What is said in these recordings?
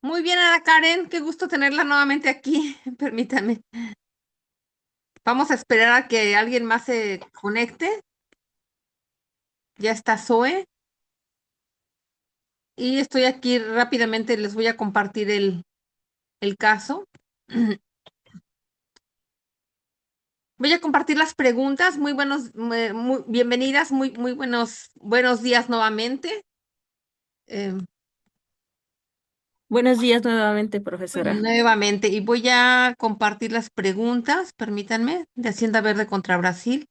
Muy bien, Ana Karen, qué gusto tenerla nuevamente aquí. Permítame. Vamos a esperar a que alguien más se conecte. Ya está Zoe. Y estoy aquí rápidamente, les voy a compartir el caso. Voy a compartir las preguntas. Muy buenos, bienvenidas, muy buenos días nuevamente. Eh, Buenos días nuevamente, profesora. nuevamente, y voy a compartir las preguntas, permítanme, de Hacienda Verde contra Brasil.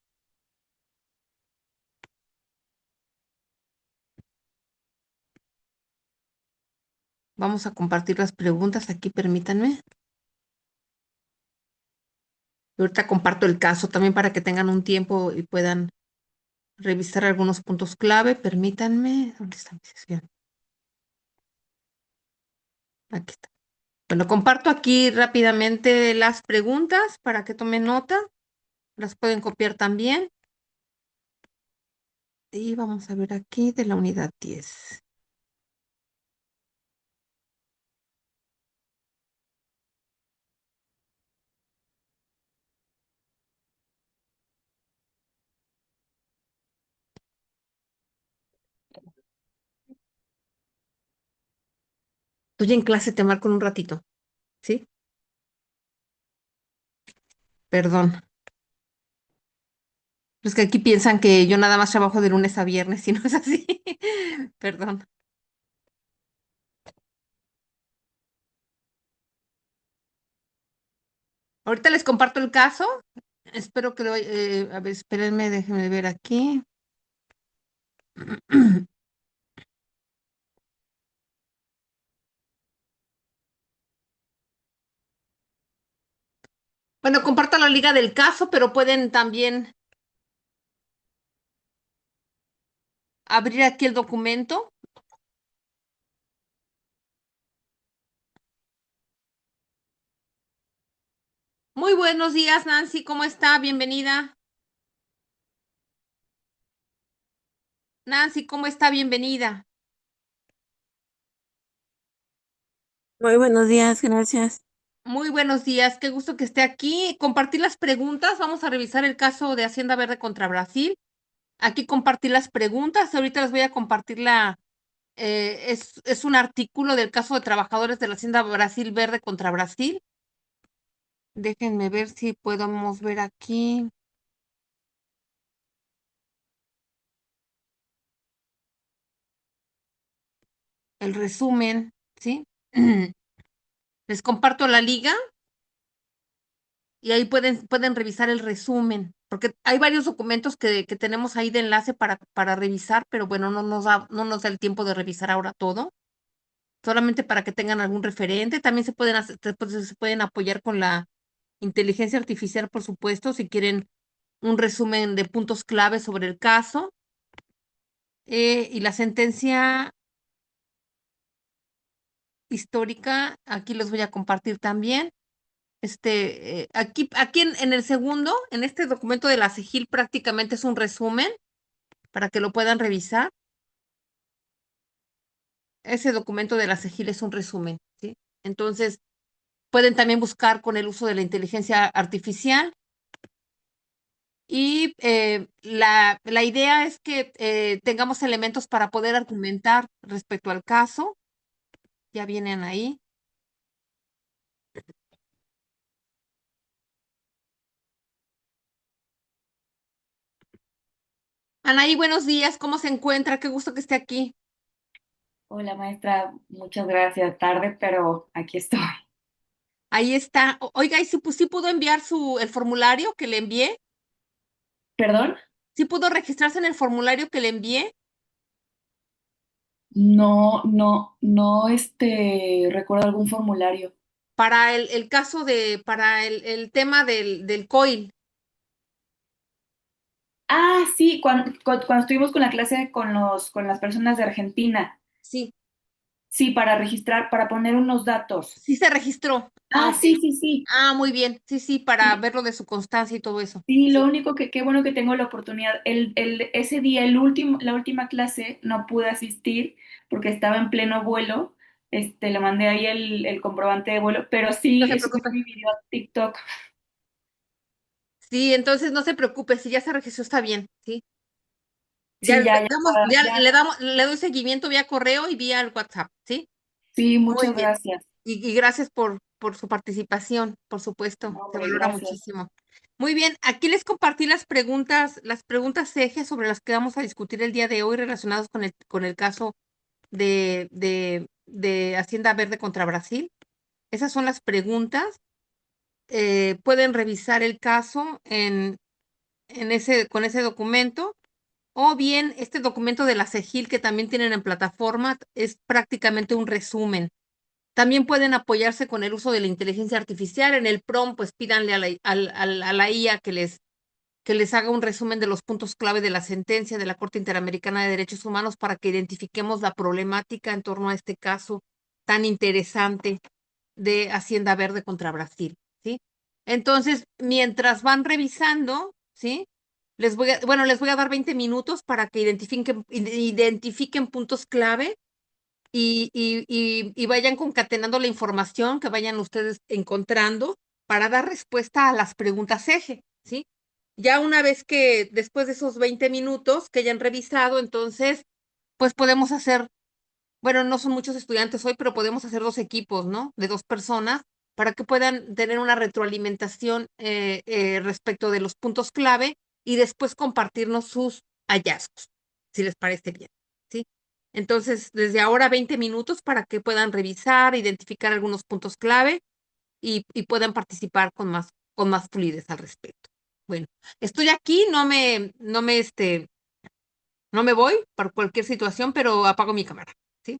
Vamos a compartir las preguntas aquí, permítanme. Y ahorita comparto el caso también para que tengan un tiempo y puedan revisar algunos puntos clave. Permítanme. ¿Dónde está mi sesión? Aquí está. Bueno, comparto aquí rápidamente las preguntas para que tomen nota. Las pueden copiar también. Y vamos a ver aquí de la unidad 10. Estoy en clase, te marco en un ratito. ¿Sí? Perdón. Es que aquí piensan que yo nada más trabajo de lunes a viernes y no es así. Perdón. Ahorita les comparto el caso. Espero que a ver, espérenme, déjenme ver aquí. Bueno, comparto la liga del caso, pero pueden también abrir aquí el documento. Muy buenos días, Nancy, ¿cómo está? Bienvenida. Nancy, ¿cómo está? Bienvenida. Muy buenos días, gracias. Muy buenos días, qué gusto que esté aquí. Compartir las preguntas. Vamos a revisar el caso de Hacienda Verde contra Brasil. Aquí compartir las preguntas. Ahorita les voy a compartir es un artículo del caso de trabajadores de la Hacienda Brasil Verde contra Brasil. Déjenme ver si podemos ver aquí el resumen, ¿sí? Les comparto la liga y ahí pueden revisar el resumen, porque hay varios documentos que tenemos ahí de enlace para revisar, pero bueno, no nos da el tiempo de revisar ahora todo, solamente para que tengan algún referente. También se pueden apoyar con la inteligencia artificial, por supuesto, si quieren un resumen de puntos clave sobre el caso. Y la sentencia histórica, aquí los voy a compartir también. Aquí en el segundo, en este documento de la SEGIL prácticamente es un resumen para que lo puedan revisar. Ese documento de la SEGIL es un resumen, ¿sí? Entonces, pueden también buscar con el uso de la inteligencia artificial y la idea es que tengamos elementos para poder argumentar respecto al caso. Ya vienen ahí. Anaí, buenos días, ¿cómo se encuentra? Qué gusto que esté aquí. Hola maestra, muchas gracias. Tarde, pero aquí estoy. Ahí está. Oiga, ¿y sí pudo enviar el formulario que le envié? ¿Perdón? ¿Sí pudo registrarse en el formulario que le envié? No, recuerdo algún formulario. Para el caso para el tema del COIL. Ah, sí, cuando estuvimos con la clase con las personas de Argentina. Sí, Sí, para registrar, para poner unos datos. sí se registró. Ah, Ah, ok. sí, sí, sí. Ah, muy bien. Sí, sí, para Sí, verlo de su constancia y todo eso. sí, lo Sí. único que, qué bueno que tengo la oportunidad. Ese día, la última clase, no pude asistir porque estaba en pleno vuelo, le mandé ahí el comprobante de vuelo, pero No sí se subí preocupe. mi video a TikTok. Sí, entonces no se preocupe, si ya se registró está bien, ¿sí? Ya Sí, le ya, ya, damos, ya ya. le doy seguimiento vía correo y vía el WhatsApp, ¿sí? Sí, Muy muchas bien. gracias. Y gracias por su participación, por supuesto, No, se hombre, valora gracias. muchísimo. Muy bien, aquí les compartí las preguntas eje sobre las que vamos a discutir el día de hoy relacionados con el caso de Hacienda Verde contra Brasil. Esas son las preguntas. Pueden revisar el caso con ese documento. O bien, este documento de la CEGIL que también tienen en plataforma es prácticamente un resumen. También pueden apoyarse con el uso de la inteligencia artificial. En el prompt, pues pídanle a la IA que les haga un resumen de los puntos clave de la sentencia de la Corte Interamericana de Derechos Humanos para que identifiquemos la problemática en torno a este caso tan interesante de Hacienda Verde contra Brasil, ¿sí? Entonces, mientras van revisando, ¿sí? Les voy a dar 20 minutos para que identifiquen puntos clave y vayan concatenando la información que vayan ustedes encontrando para dar respuesta a las preguntas eje, ¿sí? Ya una vez que después de esos 20 minutos que hayan revisado, entonces, pues podemos hacer, bueno, no son muchos estudiantes hoy, pero podemos hacer dos equipos, ¿no? De dos personas para que puedan tener una retroalimentación respecto de los puntos clave y después compartirnos sus hallazgos, si les parece bien, ¿sí? Entonces, desde ahora 20 minutos para que puedan revisar, identificar algunos puntos clave y puedan participar con más fluidez al respecto. Bueno, estoy aquí, no me voy por cualquier situación, pero apago mi cámara, ¿sí?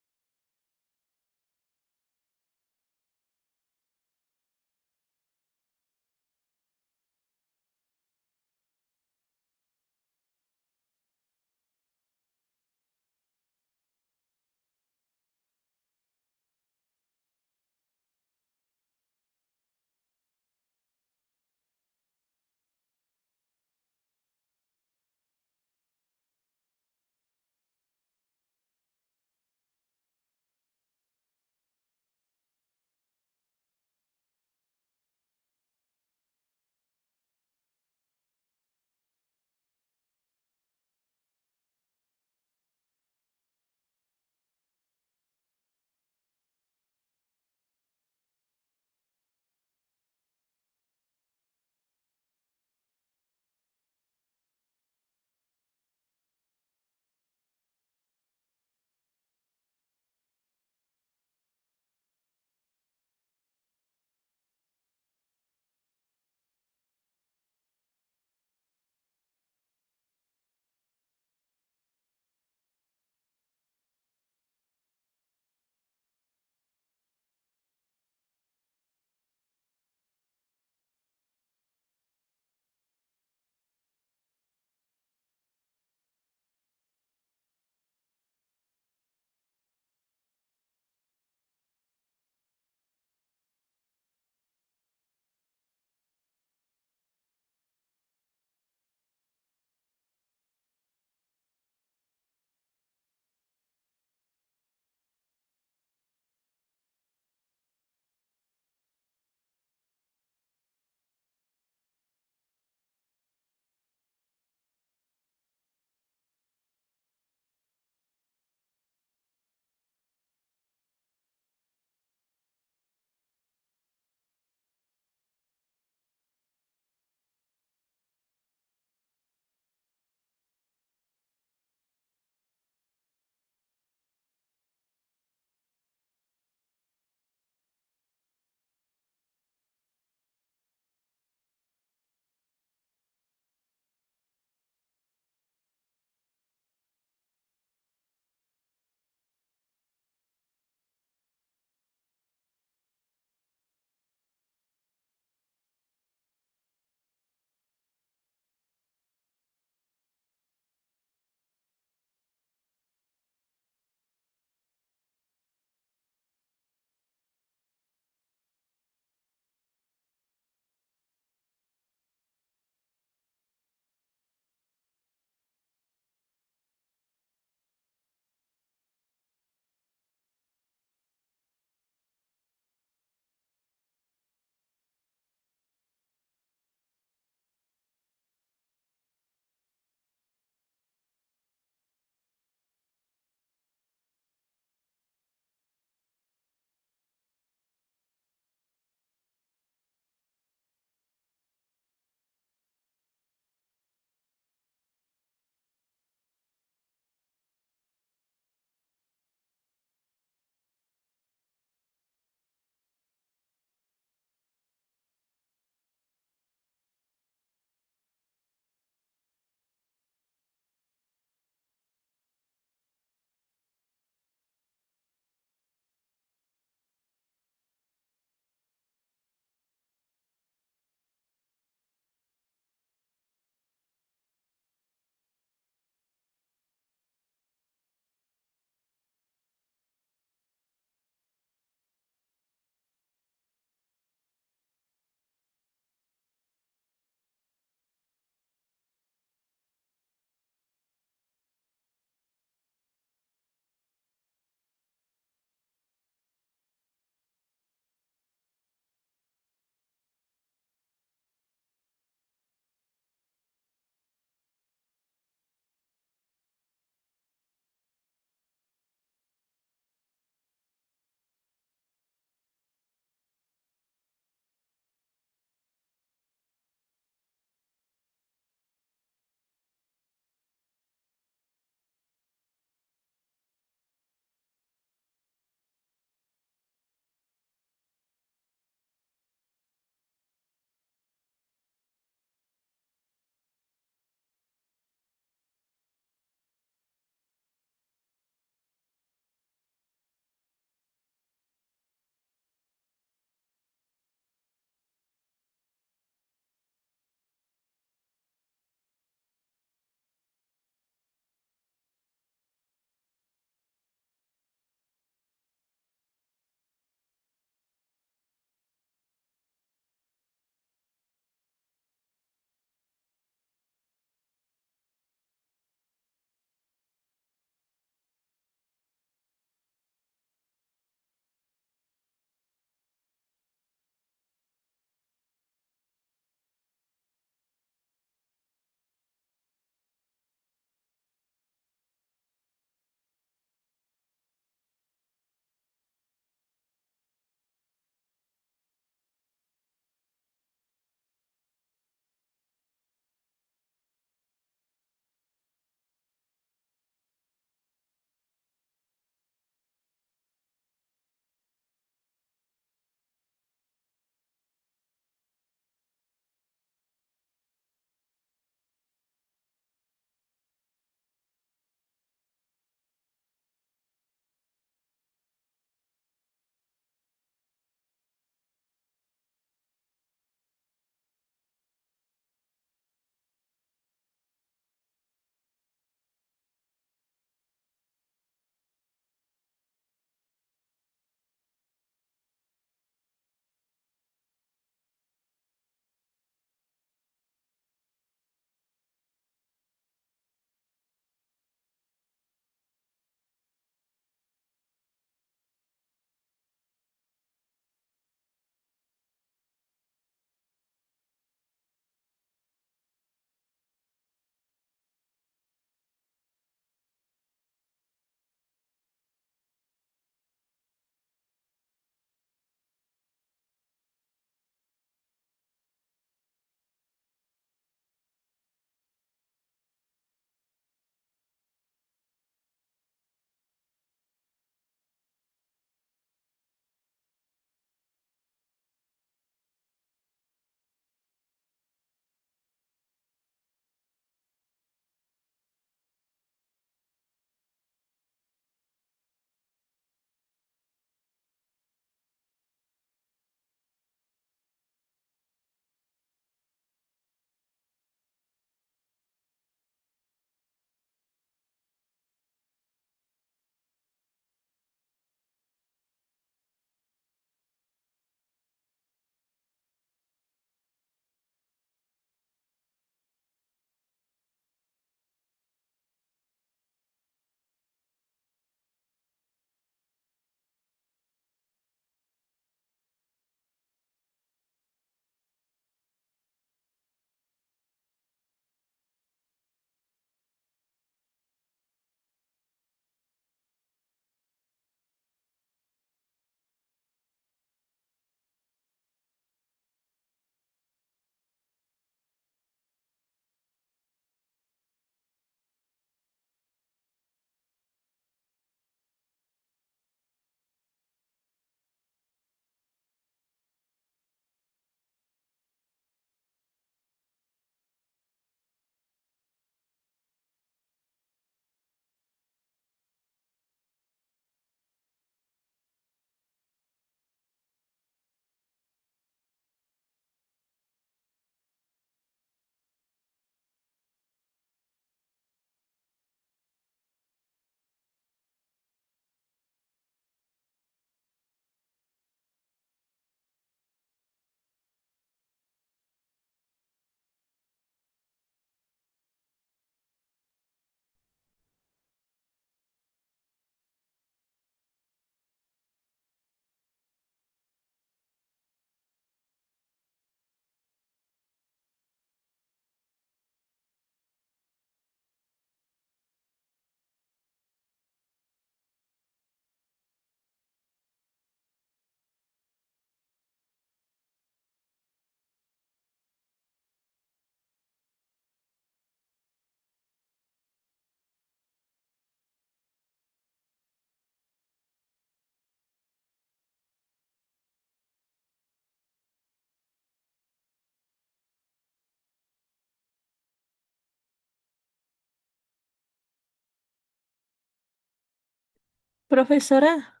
Profesora,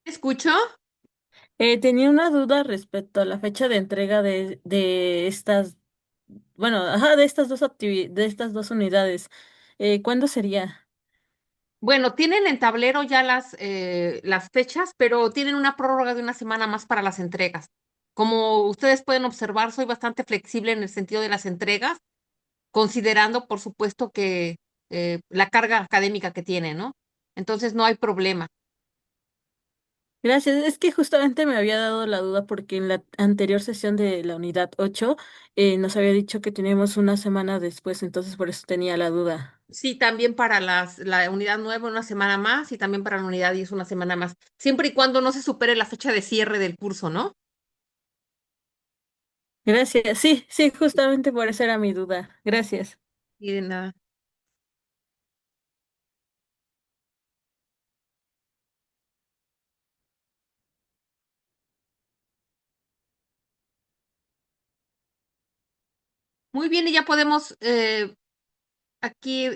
¿Escucho? tenía una duda respecto a la fecha de entrega de estas, bueno, ajá, de estas de estas dos unidades. ¿Cuándo sería? Bueno, tienen en tablero ya las fechas, pero tienen una prórroga de una semana más para las entregas. Como ustedes pueden observar, soy bastante flexible en el sentido de las entregas, considerando, por supuesto, que la carga académica que tiene, ¿no? Entonces no hay problema. Gracias. Es que justamente me había dado la duda porque en la anterior sesión de la unidad 8 nos había dicho que teníamos una semana después, entonces por eso tenía la duda. Sí, también para la unidad 9 una semana más y también para la unidad 10 una semana más, siempre y cuando no se supere la fecha de cierre del curso, ¿no? Gracias. Sí, sí, justamente por eso era mi duda. Gracias. Y de nada. Muy bien, y ya podemos aquí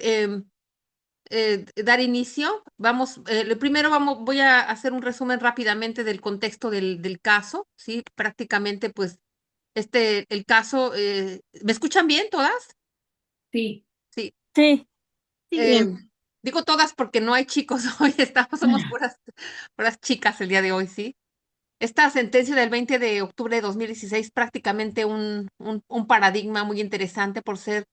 dar inicio. Vamos, primero voy a hacer un resumen rápidamente del contexto del caso, ¿sí? Prácticamente, pues, el caso, ¿me escuchan bien todas? Sí, Sí. Sí, sí, Eh, bien. digo todas porque no hay chicos hoy, somos puras chicas el día de hoy, ¿sí? Esta sentencia del 20 de octubre de 2016 prácticamente un paradigma muy interesante por ser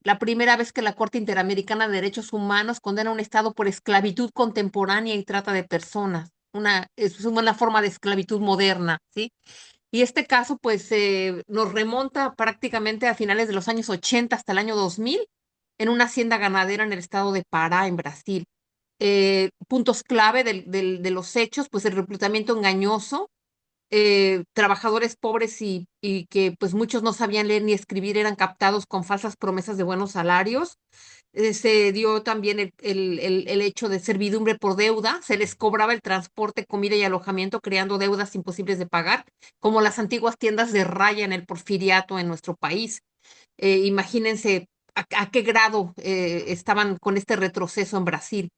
la primera vez que la Corte Interamericana de Derechos Humanos condena a un Estado por esclavitud contemporánea y trata de personas. Es una forma de esclavitud moderna, ¿sí? Y este caso, pues, nos remonta prácticamente a finales de los años 80 hasta el año 2000 en una hacienda ganadera en el estado de Pará, en Brasil. Puntos clave de los hechos, pues el reclutamiento engañoso, trabajadores pobres y que pues muchos no sabían leer ni escribir, eran captados con falsas promesas de buenos salarios. Se dio también el hecho de servidumbre por deuda, se les cobraba el transporte, comida y alojamiento, creando deudas imposibles de pagar, como las antiguas tiendas de raya en el Porfiriato en nuestro país. Imagínense a qué grado estaban con este retroceso en Brasil.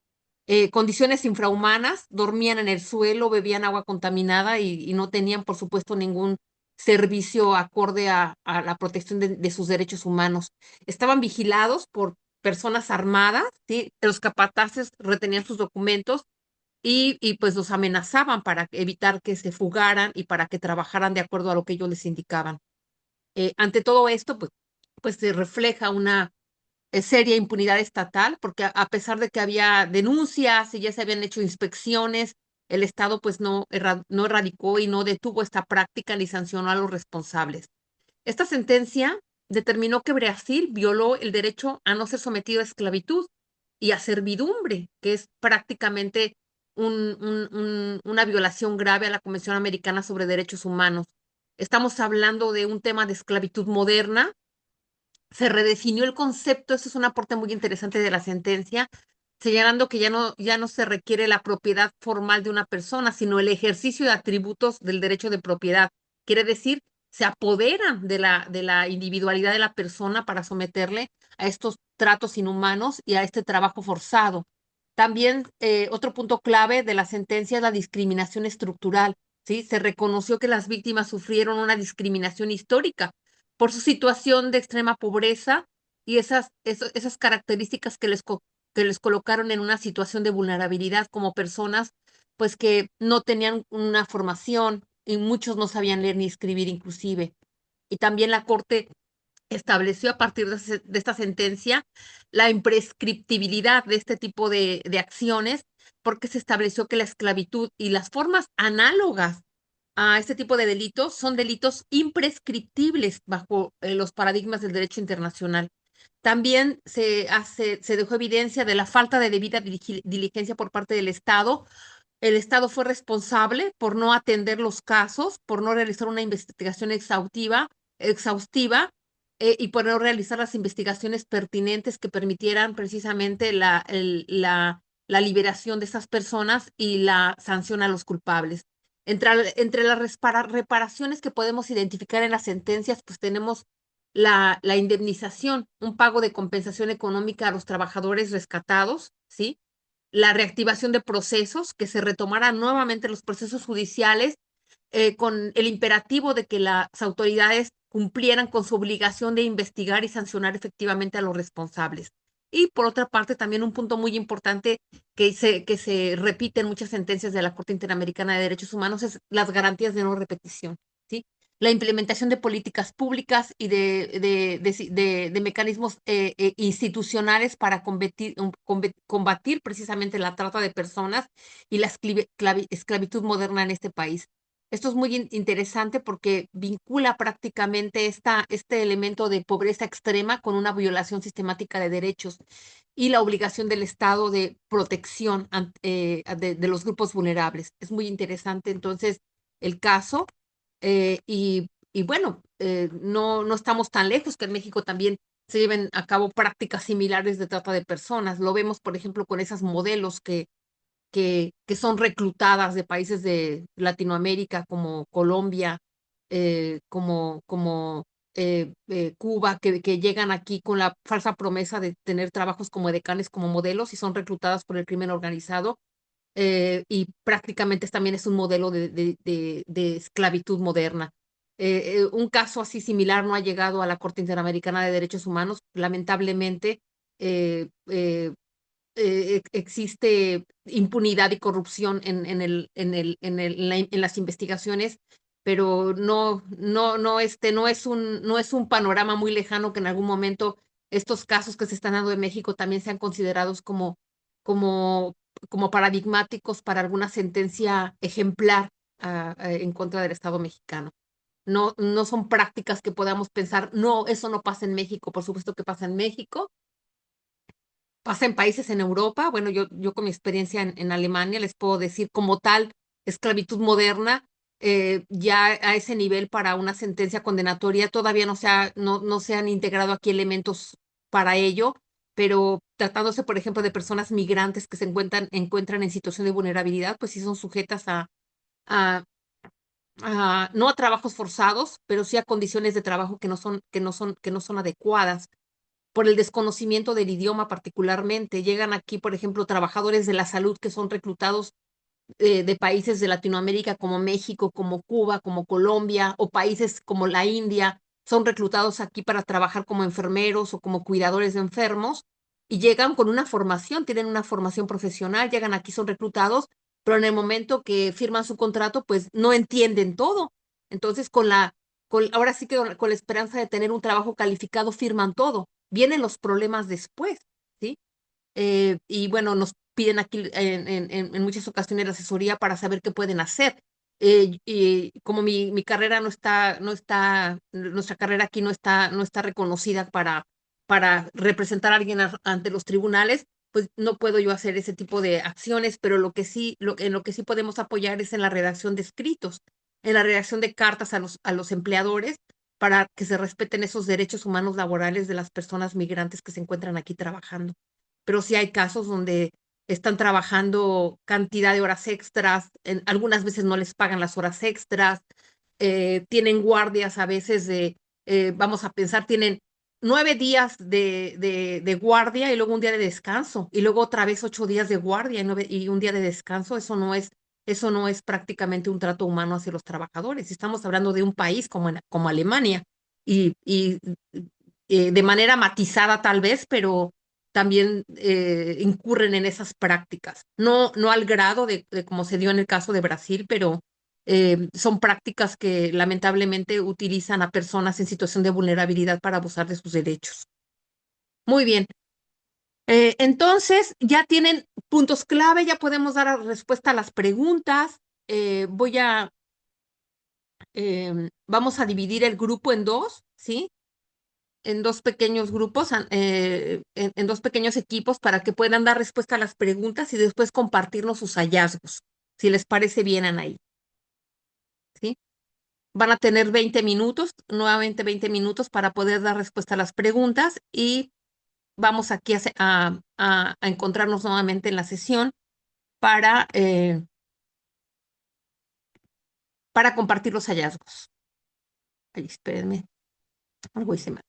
Condiciones infrahumanas, dormían en el suelo, bebían agua contaminada y no tenían, por supuesto, ningún servicio acorde a la protección de sus derechos humanos. Estaban vigilados por personas armadas, ¿sí? Los capataces retenían sus documentos pues los amenazaban para evitar que se fugaran y para que trabajaran de acuerdo a lo que ellos les indicaban. Ante todo esto, pues se refleja una seria impunidad estatal, porque a pesar de que había denuncias y ya se habían hecho inspecciones, el Estado pues no erradicó y no detuvo esta práctica ni sancionó a los responsables. Esta sentencia determinó que Brasil violó el derecho a no ser sometido a esclavitud y a servidumbre, que es prácticamente una violación grave a la Convención Americana sobre Derechos Humanos. Estamos hablando de un tema de esclavitud moderna. Se redefinió el concepto, eso es un aporte muy interesante de la sentencia, señalando que ya no se requiere la propiedad formal de una persona, sino el ejercicio de atributos del derecho de propiedad. Quiere decir, se apoderan de la individualidad de la persona para someterle a estos tratos inhumanos y a este trabajo forzado. También otro punto clave de la sentencia es la discriminación estructural. ¿Sí? Se reconoció que las víctimas sufrieron una discriminación histórica por su situación de extrema pobreza y esas características que les colocaron en una situación de vulnerabilidad como personas, pues que no tenían una formación y muchos no sabían leer ni escribir inclusive. Y también la Corte estableció a partir de esta sentencia la imprescriptibilidad de este tipo de acciones, porque se estableció que la esclavitud y las formas análogas a este tipo de delitos son delitos imprescriptibles bajo los paradigmas del derecho internacional. También se dejó evidencia de la falta de debida diligencia por parte del Estado. El Estado fue responsable por no atender los casos, por no realizar una investigación exhaustiva, y por no realizar las investigaciones pertinentes que permitieran precisamente la liberación de esas personas y la sanción a los culpables. Entre las reparaciones que podemos identificar en las sentencias, pues tenemos la indemnización, un pago de compensación económica a los trabajadores rescatados, ¿sí? La reactivación de procesos, que se retomaran nuevamente los procesos judiciales con el imperativo de que las autoridades cumplieran con su obligación de investigar y sancionar efectivamente a los responsables. Y por otra parte, también un punto muy importante que se repite en muchas sentencias de la Corte Interamericana de Derechos Humanos es las garantías de no repetición, ¿sí? La implementación de políticas públicas y de mecanismos institucionales para combatir precisamente la trata de personas y la esclavitud moderna en este país. Esto es muy interesante porque vincula prácticamente este elemento de pobreza extrema con una violación sistemática de derechos y la obligación del Estado de protección de los grupos vulnerables. Es muy interesante entonces el caso y bueno, no estamos tan lejos que en México también se lleven a cabo prácticas similares de trata de personas. Lo vemos, por ejemplo, con esas modelos que son reclutadas de países de Latinoamérica como Colombia, como Cuba, que llegan aquí con la falsa promesa de tener trabajos como decanes, como modelos, y son reclutadas por el crimen organizado. Y prácticamente también es un modelo de esclavitud moderna. Un caso así similar no ha llegado a la Corte Interamericana de Derechos Humanos. Lamentablemente, eh, eh, existe impunidad y corrupción en las investigaciones, pero no es un panorama muy lejano que en algún momento estos casos que se están dando en México también sean considerados como, como paradigmáticos para alguna sentencia ejemplar en contra del Estado mexicano. No son prácticas que podamos pensar, no, eso no pasa en México, por supuesto que pasa en México, pasa en países en Europa. Bueno, yo con mi experiencia en Alemania les puedo decir como tal, esclavitud moderna, ya a ese nivel para una sentencia condenatoria todavía no se han integrado aquí elementos para ello, pero tratándose, por ejemplo, de personas migrantes que encuentran en situación de vulnerabilidad, pues sí son sujetas a, no a trabajos forzados, pero sí a condiciones de trabajo que no son adecuadas por el desconocimiento del idioma particularmente. Llegan aquí, por ejemplo, trabajadores de la salud que son reclutados de países de Latinoamérica como México, como Cuba, como Colombia o países como la India. Son reclutados aquí para trabajar como enfermeros o como cuidadores de enfermos y llegan con una formación, tienen una formación profesional, llegan aquí, son reclutados, pero en el momento que firman su contrato, pues no entienden todo. Entonces, ahora sí que con la esperanza de tener un trabajo calificado, firman todo. Vienen los problemas después, ¿sí? Y bueno, nos piden aquí en muchas ocasiones la asesoría para saber qué pueden hacer. Y como mi carrera nuestra carrera aquí no está reconocida para representar a alguien ante los tribunales, pues no puedo yo hacer ese tipo de acciones, pero en lo que sí podemos apoyar es en la redacción de escritos, en la redacción de cartas a los empleadores para que se respeten esos derechos humanos laborales de las personas migrantes que se encuentran aquí trabajando. Pero sí hay casos donde están trabajando cantidad de horas extras, algunas veces no les pagan las horas extras, tienen guardias a veces vamos a pensar, tienen 9 días de guardia y luego un día de descanso, y luego otra vez 8 días de guardia y un día de descanso. Eso no es prácticamente un trato humano hacia los trabajadores. Estamos hablando de un país como Alemania, y de manera matizada tal vez, pero también incurren en esas prácticas. No al grado de como se dio en el caso de Brasil, pero son prácticas que lamentablemente utilizan a personas en situación de vulnerabilidad para abusar de sus derechos. Muy bien. Entonces, ya tienen puntos clave, ya podemos dar respuesta a las preguntas. Eh, voy a, Vamos a dividir el grupo en dos, ¿sí? En dos pequeños grupos, en dos pequeños equipos para que puedan dar respuesta a las preguntas y después compartirnos sus hallazgos, si les parece bien, Anaí, ¿sí? Van a tener 20 minutos, nuevamente 20 minutos para poder dar respuesta a las preguntas y vamos aquí a encontrarnos nuevamente en la sesión para, eh, para compartir los hallazgos. Ay, espérenme. Algo hice mal.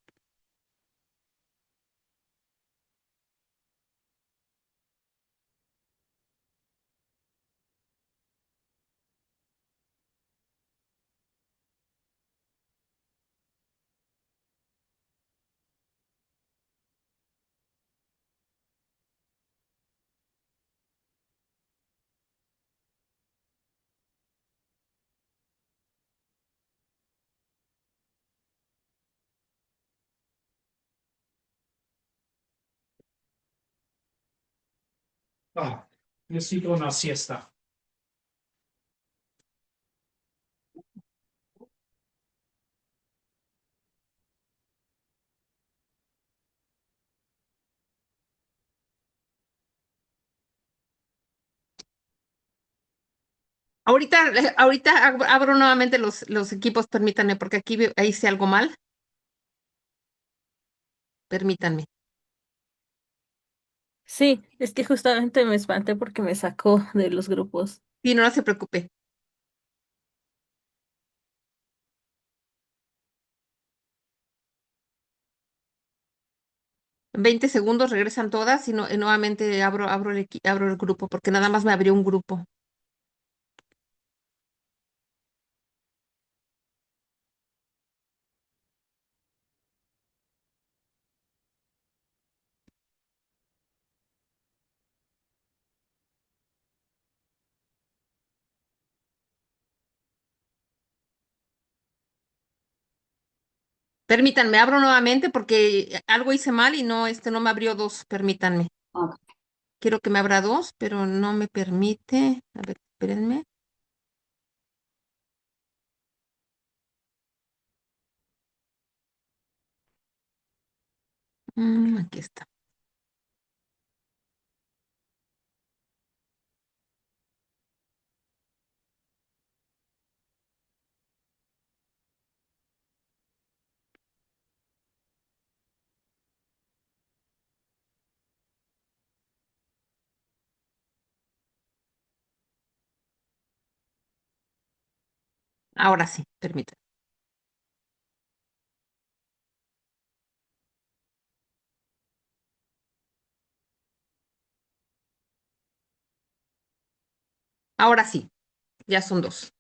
Ah, necesito una siesta. Ahorita abro nuevamente los equipos, permítanme, porque aquí hice algo mal. Permítanme. Sí, es que justamente me espanté porque me sacó de los grupos. Sí, no se preocupe. 20 segundos, regresan todas y nuevamente abro el grupo, porque nada más me abrió un grupo. Permítanme, abro nuevamente porque algo hice mal y no me abrió dos. Permítanme. Ok. Quiero que me abra dos, pero no me permite. A ver, espérenme. Aquí está. Ahora sí, permítanme. Ahora sí, ya son dos.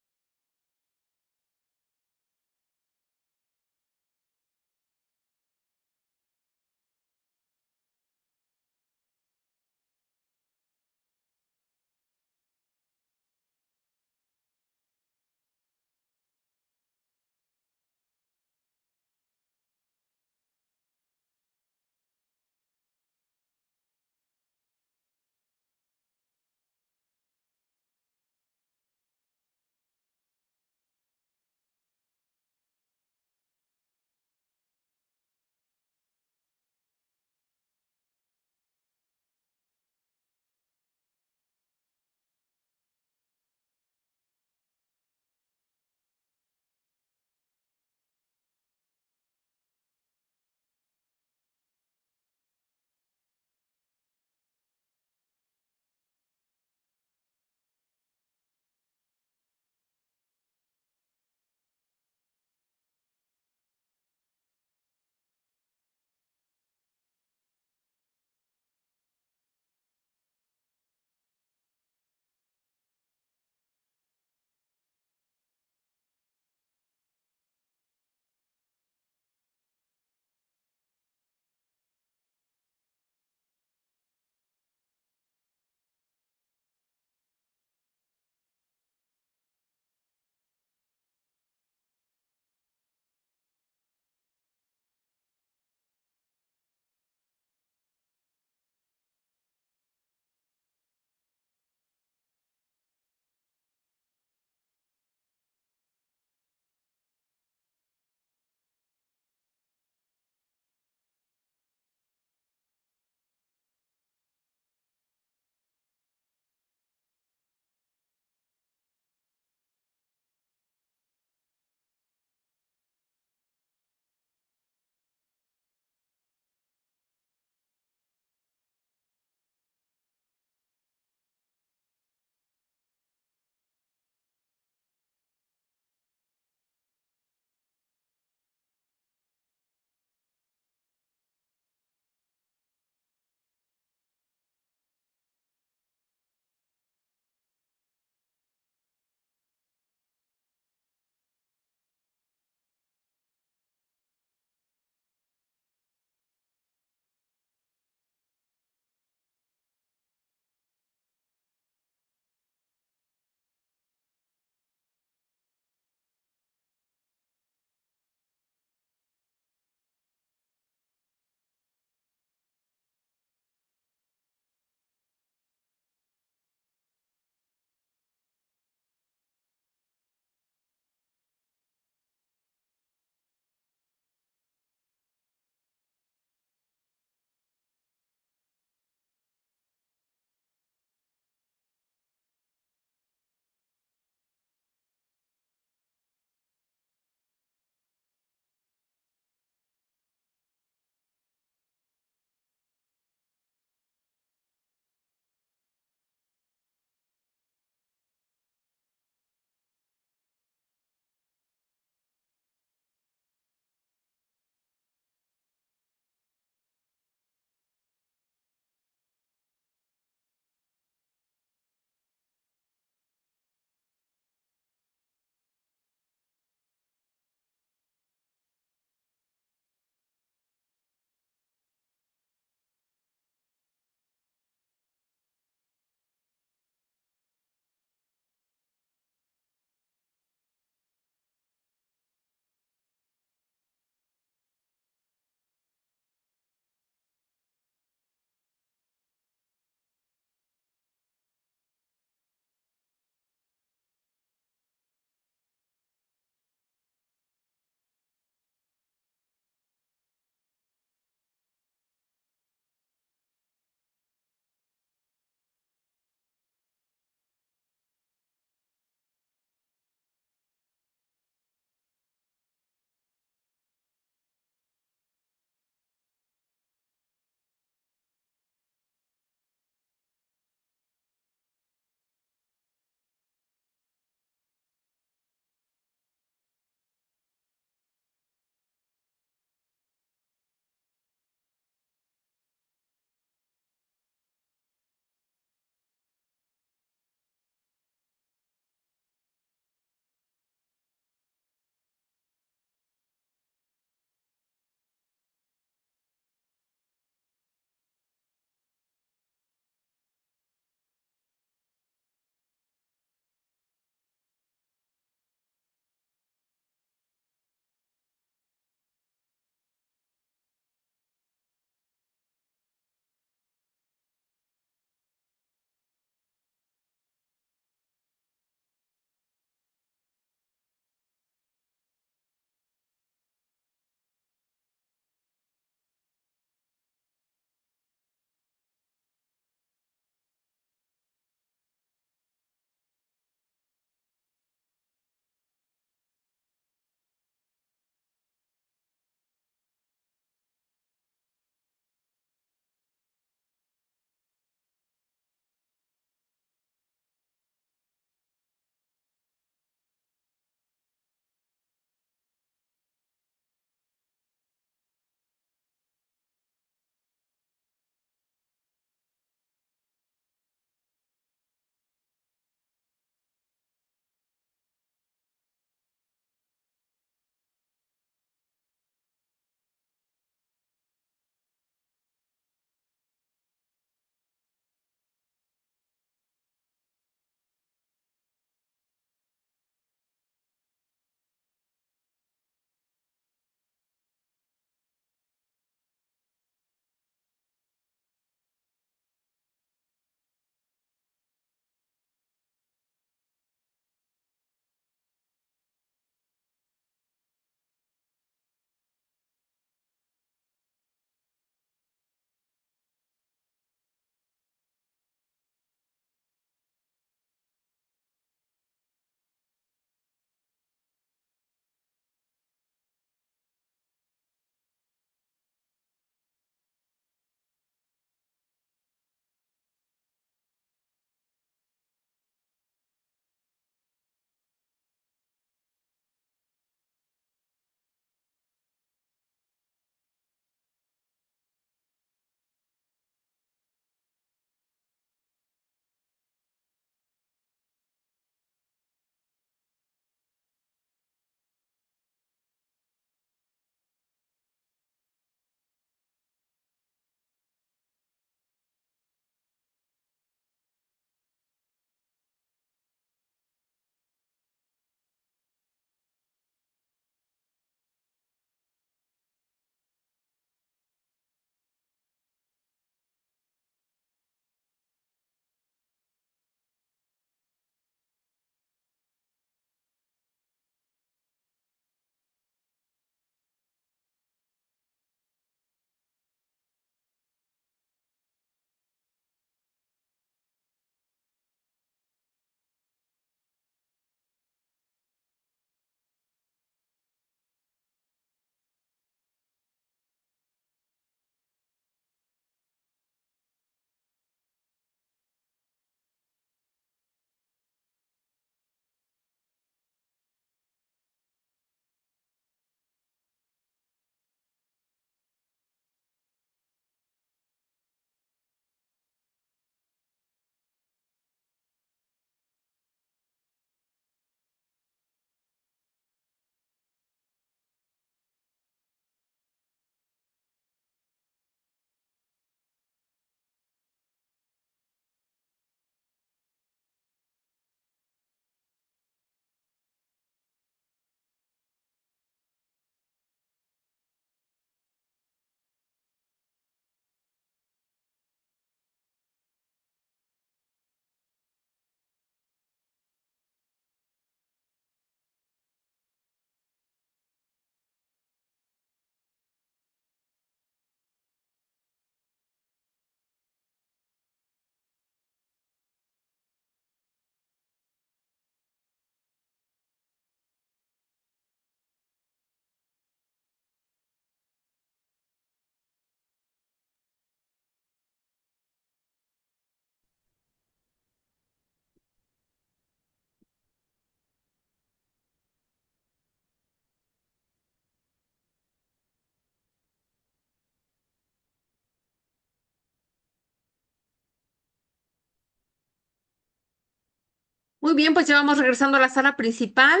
Muy bien, pues ya vamos regresando a la sala principal.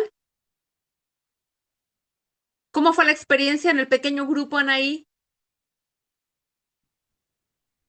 ¿Cómo fue la experiencia en el pequeño grupo, Anaí?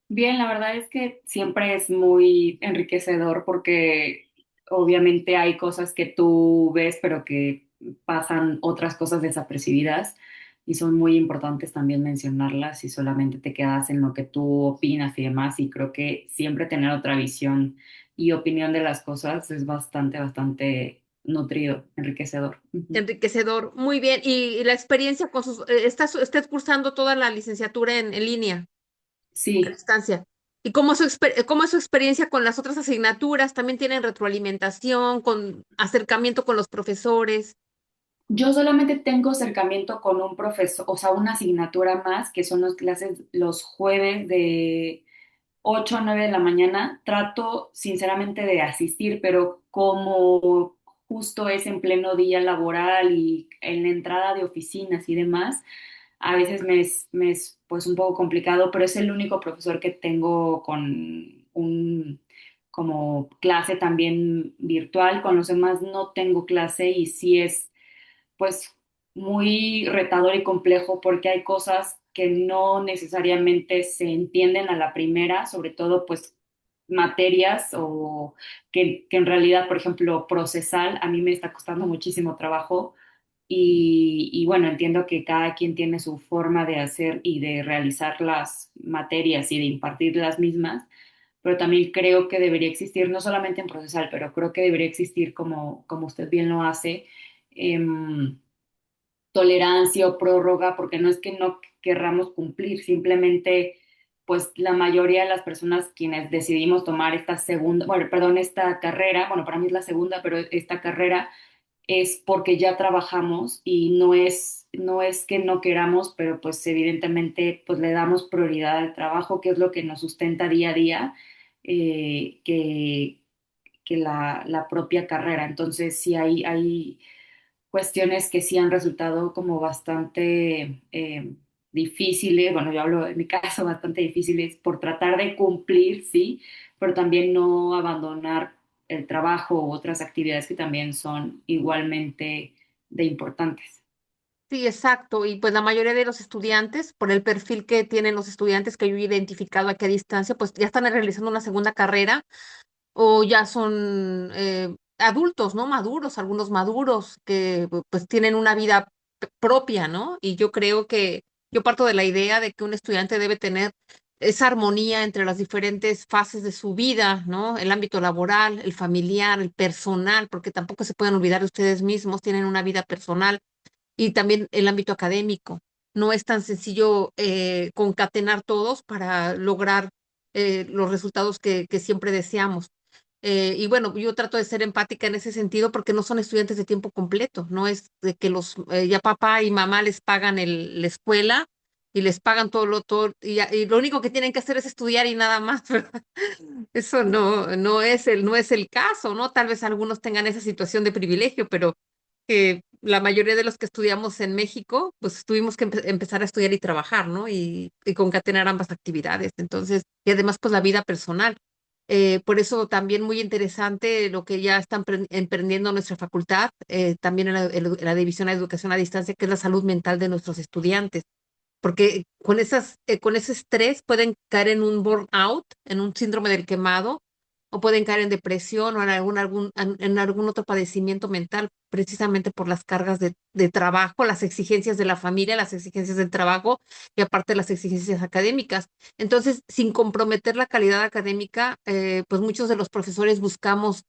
Bien, la verdad es que siempre es muy enriquecedor porque obviamente hay cosas que tú ves, pero que pasan otras cosas desapercibidas y son muy importantes también mencionarlas y solamente te quedas en lo que tú opinas y demás. Y creo que siempre tener otra visión y opinión de las cosas es bastante, bastante nutrido, enriquecedor. Ujú. Enriquecedor. Muy bien. Y la experiencia con sus... estás cursando toda la licenciatura en línea, a Sí. distancia. ¿Y cómo es su experiencia con las otras asignaturas? ¿También tienen retroalimentación, con acercamiento con los profesores? Yo solamente tengo acercamiento con un profesor, o sea, una asignatura más, que son las clases los jueves de 8 a 9 de la mañana. Trato sinceramente de asistir, pero como justo es en pleno día laboral y en la entrada de oficinas y demás, a veces me es pues un poco complicado, pero es el único profesor que tengo con un como clase también virtual. Con los demás no tengo clase y sí es pues muy retador y complejo porque hay cosas que no necesariamente se entienden a la primera, sobre todo pues materias o que en realidad, por ejemplo, procesal, a mí me está costando muchísimo trabajo y bueno, entiendo que cada quien tiene su forma de hacer y de realizar las materias y de impartir las mismas, pero también creo que debería existir, no solamente en procesal, pero creo que debería existir como usted bien lo hace, tolerancia o prórroga, porque no es que no querramos cumplir, simplemente pues la mayoría de las personas quienes decidimos tomar esta segunda, bueno, perdón, esta carrera, bueno, para mí es la segunda, pero esta carrera es porque ya trabajamos y no es que no queramos, pero pues evidentemente pues le damos prioridad al trabajo, que es lo que nos sustenta día a día, que la propia carrera. Entonces sí hay cuestiones que sí han resultado como bastante difíciles, bueno, yo hablo en mi caso, bastante difíciles por tratar de cumplir, sí, pero también no abandonar el trabajo u otras actividades que también son igualmente de importantes. Sí, exacto. Y pues la mayoría de los estudiantes, por el perfil que tienen los estudiantes que yo he identificado aquí a distancia, pues ya están realizando una segunda carrera o ya son adultos, ¿no? Maduros, algunos maduros que pues tienen una vida propia, ¿no? Y yo creo que yo parto de la idea de que un estudiante debe tener esa armonía entre las diferentes fases de su vida, ¿no? El ámbito laboral, el familiar, el personal, porque tampoco se pueden olvidar de ustedes mismos, tienen una vida personal y también el ámbito académico. No es tan sencillo concatenar todos para lograr los resultados que siempre deseamos. Y bueno, yo trato de ser empática en ese sentido porque no son estudiantes de tiempo completo, no es de que los ya papá y mamá les pagan la escuela y les pagan todo y lo único que tienen que hacer es estudiar y nada más, ¿verdad? Eso no es el caso, ¿no? Tal vez algunos tengan esa situación de privilegio, pero la mayoría de los que estudiamos en México, pues tuvimos que empezar a estudiar y trabajar, ¿no? Y concatenar ambas actividades. Entonces, y además, pues la vida personal. Por eso también muy interesante lo que ya están emprendiendo nuestra facultad, también en la División de Educación a Distancia, que es la salud mental de nuestros estudiantes porque con ese estrés pueden caer en un burnout, en un síndrome del quemado, o pueden caer en depresión o en algún otro padecimiento mental, precisamente por las cargas de trabajo, las exigencias de la familia, las exigencias del trabajo y aparte las exigencias académicas. Entonces, sin comprometer la calidad académica, pues muchos de los profesores buscamos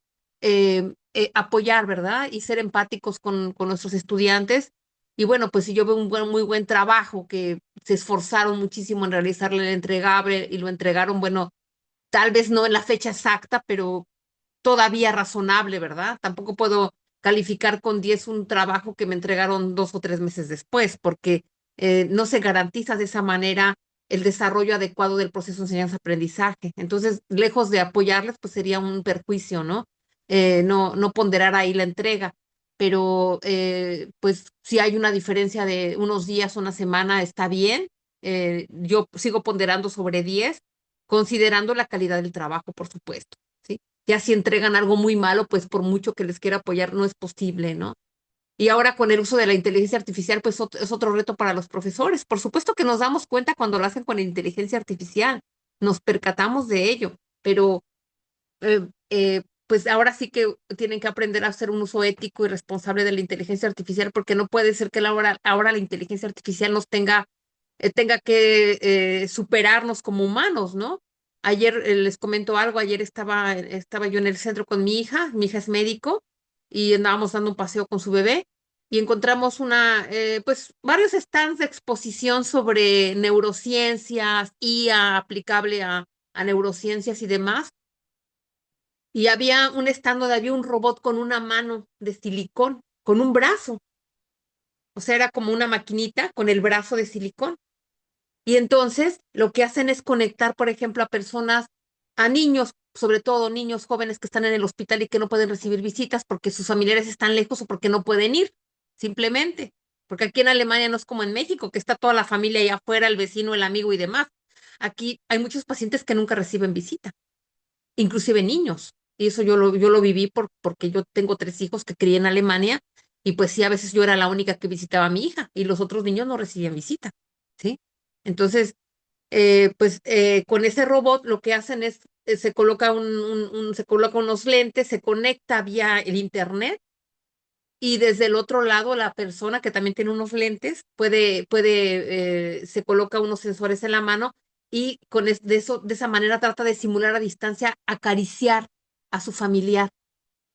apoyar, ¿verdad? Y ser empáticos con nuestros estudiantes y bueno, pues si yo veo un muy buen trabajo, que se esforzaron muchísimo en realizarle el entregable y lo entregaron, bueno, tal vez no en la fecha exacta, pero todavía razonable, ¿verdad? Tampoco puedo calificar con 10 un trabajo que me entregaron 2 o 3 meses después, porque no se garantiza de esa manera el desarrollo adecuado del proceso de enseñanza-aprendizaje. Entonces, lejos de apoyarles, pues sería un perjuicio, ¿no? No ponderar ahí la entrega. Pero, pues, si hay una diferencia de unos días, una semana, está bien. Yo sigo ponderando sobre 10, considerando la calidad del trabajo, por supuesto. ¿Sí? Ya si entregan algo muy malo, pues por mucho que les quiera apoyar, no es posible, ¿no? Y ahora con el uso de la inteligencia artificial, pues es otro reto para los profesores. Por supuesto que nos damos cuenta cuando lo hacen con inteligencia artificial, nos percatamos de ello, pero pues ahora sí que tienen que aprender a hacer un uso ético y responsable de la inteligencia artificial, porque no puede ser que ahora la inteligencia artificial nos tenga que superarnos como humanos, ¿no? Ayer les comento algo, ayer estaba yo en el centro con mi hija es médico, y andábamos dando un paseo con su bebé, y encontramos pues varios stands de exposición sobre neurociencias, IA aplicable a neurociencias y demás. Y había un stand donde había un robot con una mano de silicón, con un brazo. O sea, era como una maquinita con el brazo de silicón. Y entonces lo que hacen es conectar, por ejemplo, a personas, a niños, sobre todo niños jóvenes que están en el hospital y que no pueden recibir visitas porque sus familiares están lejos o porque no pueden ir, simplemente. Porque aquí en Alemania no es como en México, que está toda la familia allá afuera, el vecino, el amigo y demás. Aquí hay muchos pacientes que nunca reciben visita, inclusive niños. Y eso yo lo viví porque yo tengo 3 hijos que crié en Alemania, y pues sí, a veces yo era la única que visitaba a mi hija y los otros niños no recibían visita, ¿sí? Entonces, con ese robot lo que hacen es, se coloca unos lentes, se conecta vía el internet, y desde el otro lado la persona que también tiene unos lentes se coloca unos sensores en la mano, y de esa manera trata de simular a distancia acariciar a su familiar.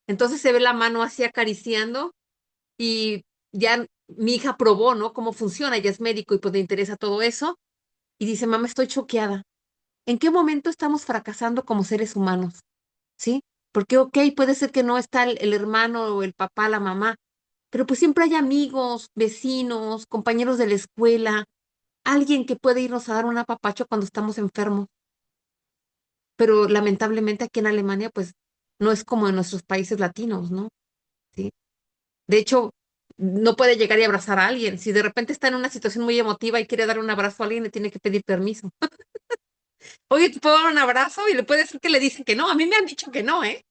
Entonces se ve la mano así acariciando, y ya mi hija probó, ¿no? Cómo funciona, ella es médico y pues le interesa todo eso, y dice, mamá, estoy choqueada. ¿En qué momento estamos fracasando como seres humanos? ¿Sí? Porque, ok, puede ser que no está el hermano o el papá, la mamá, pero pues siempre hay amigos, vecinos, compañeros de la escuela, alguien que puede irnos a dar un apapacho cuando estamos enfermos. Pero lamentablemente aquí en Alemania, pues no es como en nuestros países latinos, ¿no? ¿Sí? De hecho, no puede llegar y abrazar a alguien. Si de repente está en una situación muy emotiva y quiere dar un abrazo a alguien, le tiene que pedir permiso. Oye, ¿te puedo dar un abrazo? Y le puede decir que le dicen que no. A mí me han dicho que no, ¿eh?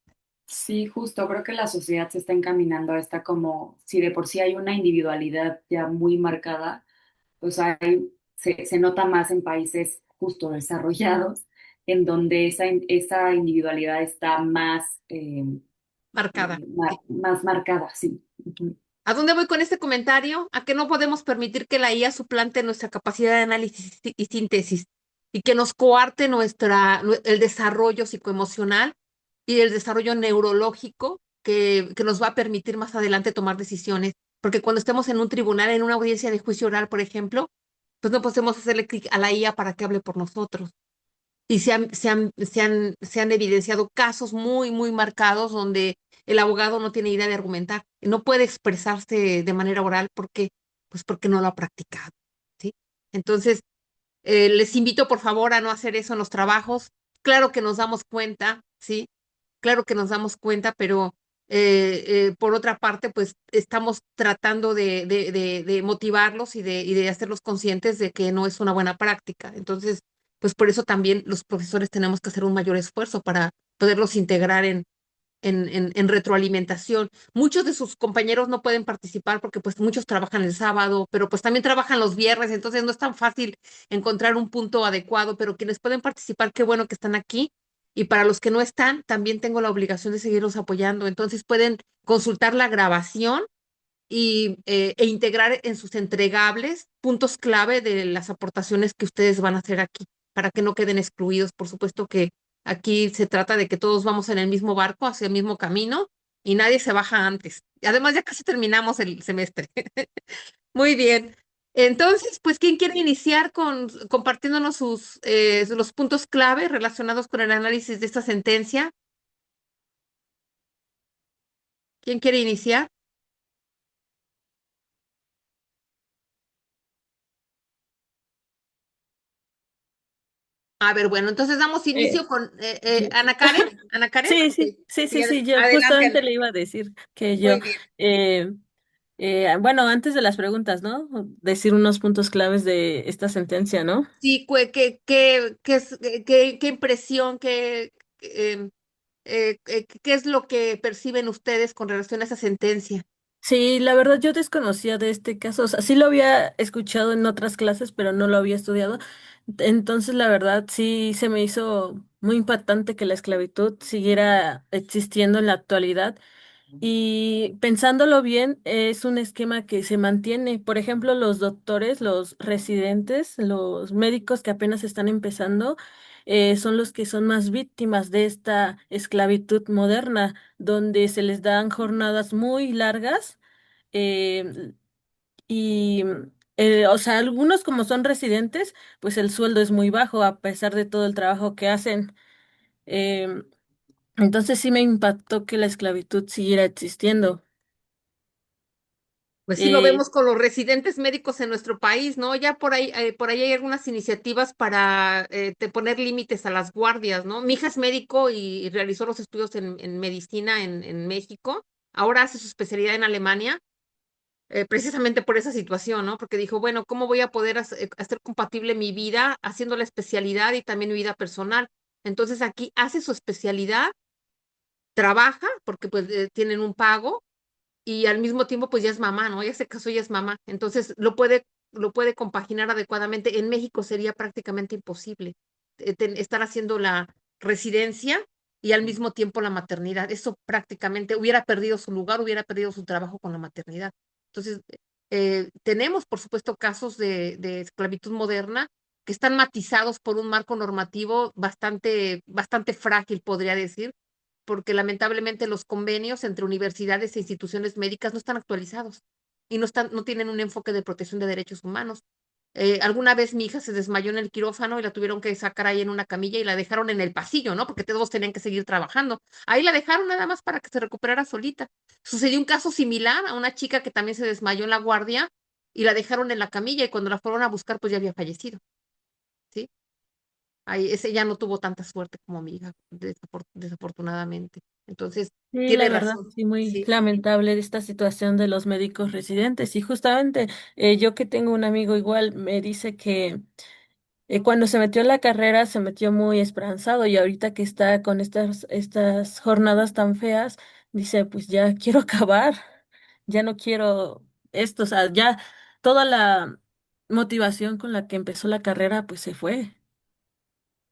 Sí, justo, creo que la sociedad se está encaminando a esta como, si de por sí hay una individualidad ya muy marcada, pues se nota más en países justo desarrollados, en donde esa individualidad está más, Marcada. Sí. más marcada, sí. Ujú. ¿A dónde voy con este comentario? A que no podemos permitir que la IA suplante nuestra capacidad de análisis y síntesis, y que nos coarte el desarrollo psicoemocional y el desarrollo neurológico que nos va a permitir más adelante tomar decisiones. Porque cuando estemos en un tribunal, en una audiencia de juicio oral, por ejemplo, pues no podemos hacerle clic a la IA para que hable por nosotros. Y se han evidenciado casos muy, muy marcados donde el abogado no tiene idea de argumentar, no puede expresarse de manera oral porque no lo ha practicado, ¿sí? Entonces, les invito por favor a no hacer eso en los trabajos. Claro que nos damos cuenta, ¿sí? Claro que nos damos cuenta, pero por otra parte, pues estamos tratando de motivarlos y de hacerlos conscientes de que no es una buena práctica. Entonces, pues por eso también los profesores tenemos que hacer un mayor esfuerzo para poderlos integrar en retroalimentación. Muchos de sus compañeros no pueden participar porque pues muchos trabajan el sábado, pero pues también trabajan los viernes, entonces no es tan fácil encontrar un punto adecuado, pero quienes pueden participar, qué bueno que están aquí. Y para los que no están, también tengo la obligación de seguirlos apoyando. Entonces pueden consultar la grabación e integrar en sus entregables puntos clave de las aportaciones que ustedes van a hacer aquí, para que no queden excluidos. Por supuesto que aquí se trata de que todos vamos en el mismo barco, hacia el mismo camino, y nadie se baja antes. Y además, ya casi terminamos el semestre. Muy bien. Entonces, pues, ¿quién quiere iniciar compartiéndonos los puntos clave relacionados con el análisis de esta sentencia? ¿Quién quiere iniciar? A ver, bueno, entonces damos Eh, inicio con Ana Karen. Ana Karen, sí, ok. sí, sí, Sí, sí, sí, yo adelante, justamente Ana. le iba a decir que yo, Muy bien. eh, bueno, antes de las preguntas, ¿no? Decir unos puntos claves de esta sentencia, ¿no? Sí, qué impresión, ¿Qué es lo que perciben ustedes con relación a esa sentencia? Sí, la verdad yo desconocía de este caso, o sea, sí lo había escuchado en otras clases, pero no lo había estudiado. Entonces, la verdad sí se me hizo muy impactante que la esclavitud siguiera existiendo en la actualidad. Y pensándolo bien, es un esquema que se mantiene. Por ejemplo, los doctores, los residentes, los médicos que apenas están empezando, son los que son más víctimas de esta esclavitud moderna, donde se les dan jornadas muy largas. eh, y, o sea, algunos como son residentes, pues el sueldo es muy bajo a pesar de todo el trabajo que hacen. Em, entonces sí me impactó que la esclavitud siguiera existiendo. Pues sí lo Eh, vemos con los residentes médicos en nuestro país, ¿no? Ya por ahí hay algunas iniciativas para poner límites a las guardias, ¿no? Mi hija es médico y realizó los estudios en medicina en México. Ahora hace su especialidad en Alemania, precisamente por esa situación, ¿no? Porque dijo, bueno, ¿cómo voy a poder hacer compatible mi vida haciendo la especialidad y también mi vida personal? Entonces aquí hace su especialidad, trabaja, porque pues tienen un pago y al mismo tiempo pues ya es mamá, ¿no? Ya se casó, ya es mamá. Entonces lo puede compaginar adecuadamente. En México sería prácticamente imposible estar haciendo la residencia y al mismo tiempo la maternidad. Eso prácticamente hubiera perdido su lugar, hubiera perdido su trabajo con la maternidad. Entonces, tenemos, por supuesto, casos de esclavitud moderna que están matizados por un marco normativo bastante frágil, podría decir, porque lamentablemente los convenios entre universidades e instituciones médicas no están actualizados y no tienen un enfoque de protección de derechos humanos. Alguna vez mi hija se desmayó en el quirófano y la tuvieron que sacar ahí en una camilla y la dejaron en el pasillo, ¿no? Porque todos tenían que seguir trabajando. Ahí la dejaron nada más para que se recuperara solita. Sucedió un caso similar a una chica que también se desmayó en la guardia y la dejaron en la camilla y cuando la fueron a buscar pues ya había fallecido, ¿sí? Ahí, ese ya no tuvo tanta suerte como mi hija, desafortunadamente. Entonces, sí, la tiene verdad, razón, sí, muy sí. lamentable esta situación de los médicos residentes. Y justamente yo que tengo un amigo igual me dice que cuando se metió en la carrera se metió muy esperanzado y ahorita que está con estas jornadas tan feas, dice, pues ya quiero acabar, ya no quiero esto, o sea, ya toda la motivación con la que empezó la carrera pues se fue.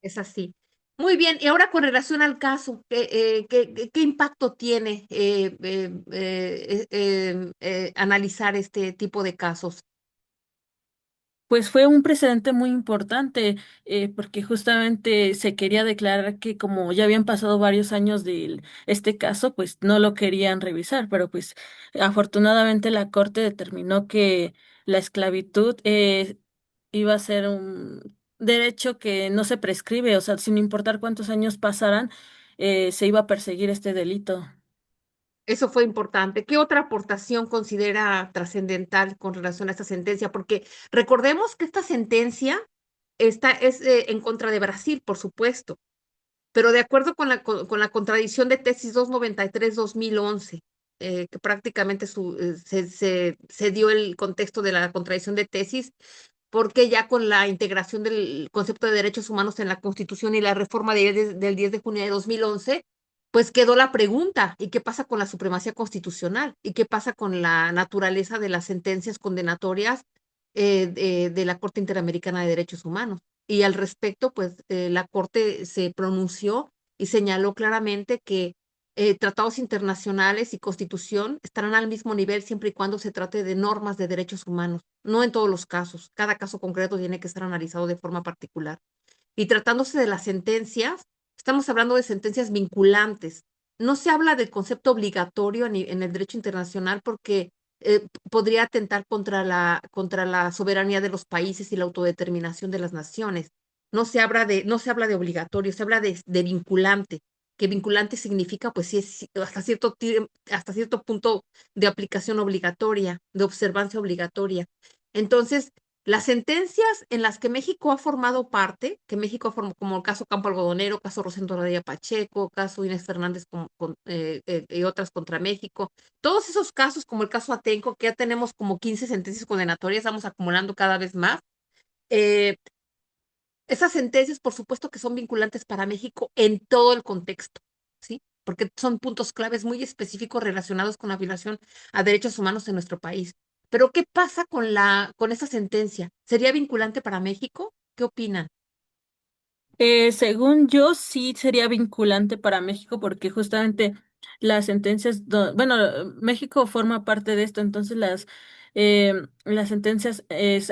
Es así. Muy bien, y ahora con relación al caso, ¿qué impacto tiene analizar este tipo de casos? Pues fue un precedente muy importante, porque justamente se quería declarar que como ya habían pasado varios años de este caso, pues no lo querían revisar, pero pues afortunadamente la Corte determinó que la esclavitud iba a ser un derecho que no se prescribe, o sea, sin importar cuántos años pasaran, se iba a perseguir este delito. Eso fue importante. ¿Qué otra aportación considera trascendental con relación a esta sentencia? Porque recordemos que esta sentencia es en contra de Brasil, por supuesto, pero de acuerdo con la contradicción de tesis 293-2011, que prácticamente se dio el contexto de la contradicción de tesis, porque ya con la integración del concepto de derechos humanos en la Constitución y la reforma del 10 de junio de 2011, pues quedó la pregunta, ¿y qué pasa con la supremacía constitucional? ¿Y qué pasa con la naturaleza de las sentencias condenatorias de la Corte Interamericana de Derechos Humanos? Y al respecto, pues la Corte se pronunció y señaló claramente que tratados internacionales y constitución estarán al mismo nivel siempre y cuando se trate de normas de derechos humanos, no en todos los casos. Cada caso concreto tiene que ser analizado de forma particular. Y tratándose de las sentencias, estamos hablando de sentencias vinculantes. No se habla del concepto obligatorio en el derecho internacional porque podría atentar contra la soberanía de los países y la autodeterminación de las naciones. No se habla de obligatorio, se habla de vinculante, que vinculante significa, pues sí, es hasta cierto punto de aplicación obligatoria, de observancia obligatoria. Entonces, las sentencias en las que México ha formado parte, que México ha formado, como el caso Campo Algodonero, caso Rosendo Radilla Pacheco, caso Inés Fernández y otras contra México, todos esos casos, como el caso Atenco, que ya tenemos como 15 sentencias condenatorias, estamos acumulando cada vez más. eh, Esas sentencias, por supuesto que son vinculantes para México en todo el contexto. ¿sí? Porque son puntos claves muy específicos relacionados con la violación a derechos humanos en nuestro país. Pero ¿qué pasa con esa sentencia? ¿Sería vinculante para México? ¿Qué opinan? Según yo, sí sería vinculante para México porque justamente las sentencias, bueno, México forma parte de esto, entonces las sentencias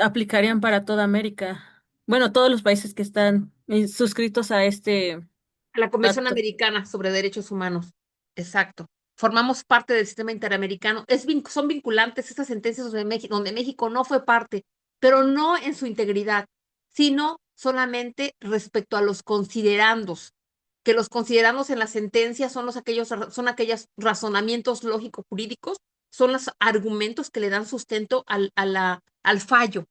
aplicarían para toda América. Bueno, todos los países que están suscritos a este A la Convención acto. Americana sobre Derechos Humanos. Exacto. Formamos parte del sistema interamericano. Son vinculantes estas sentencias donde México no fue parte, pero no en su integridad, sino solamente respecto a los considerandos, que los considerandos en la sentencia son aquellos razonamientos lógicos jurídicos, son los argumentos que le dan sustento al fallo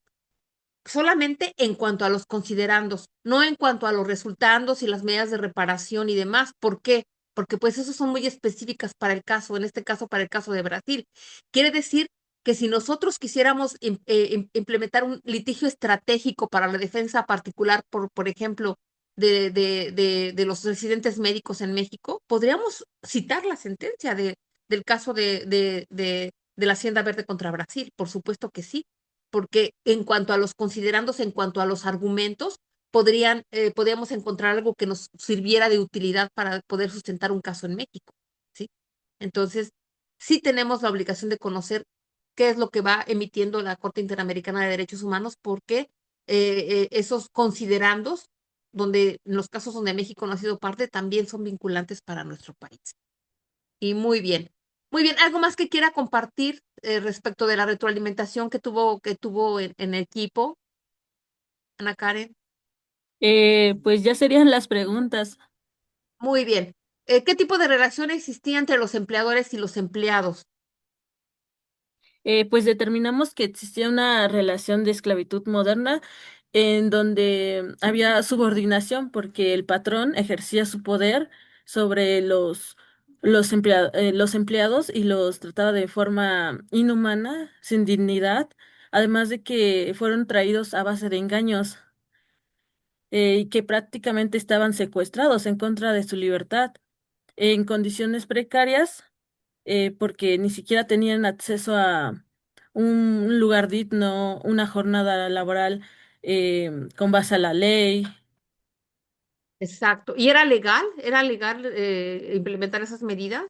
solamente en cuanto a los considerandos, no en cuanto a los resultandos y las medidas de reparación y demás. ¿Por qué? Porque pues esos son muy específicas para el caso, en este caso para el caso de Brasil. Quiere decir que si nosotros quisiéramos implementar un litigio estratégico para la defensa particular, por ejemplo, de los residentes médicos en México, podríamos citar la sentencia del caso de la Hacienda Verde contra Brasil. Por supuesto que sí, porque en cuanto a los considerandos, en cuanto a los argumentos, podríamos encontrar algo que nos sirviera de utilidad para poder sustentar un caso en México, ¿sí? Entonces, sí tenemos la obligación de conocer qué es lo que va emitiendo la Corte Interamericana de Derechos Humanos, porque esos considerandos, donde en los casos donde México no ha sido parte, también son vinculantes para nuestro país. Y muy bien. Muy bien, ¿algo más que quiera compartir respecto de la retroalimentación que tuvo en el equipo, Ana Karen? Pues ya serían las preguntas. Muy bien. ¿Qué tipo de relación existía entre los empleadores y los empleados? Pues determinamos que existía una relación de esclavitud moderna en donde había subordinación porque el patrón ejercía su poder sobre los empleados y los trataba de forma inhumana, sin dignidad, además de que fueron traídos a base de engaños y que prácticamente estaban secuestrados en contra de su libertad en condiciones precarias porque ni siquiera tenían acceso a un lugar digno, una jornada laboral con base a la ley. Exacto. ¿Y era legal? ¿Era legal implementar esas medidas?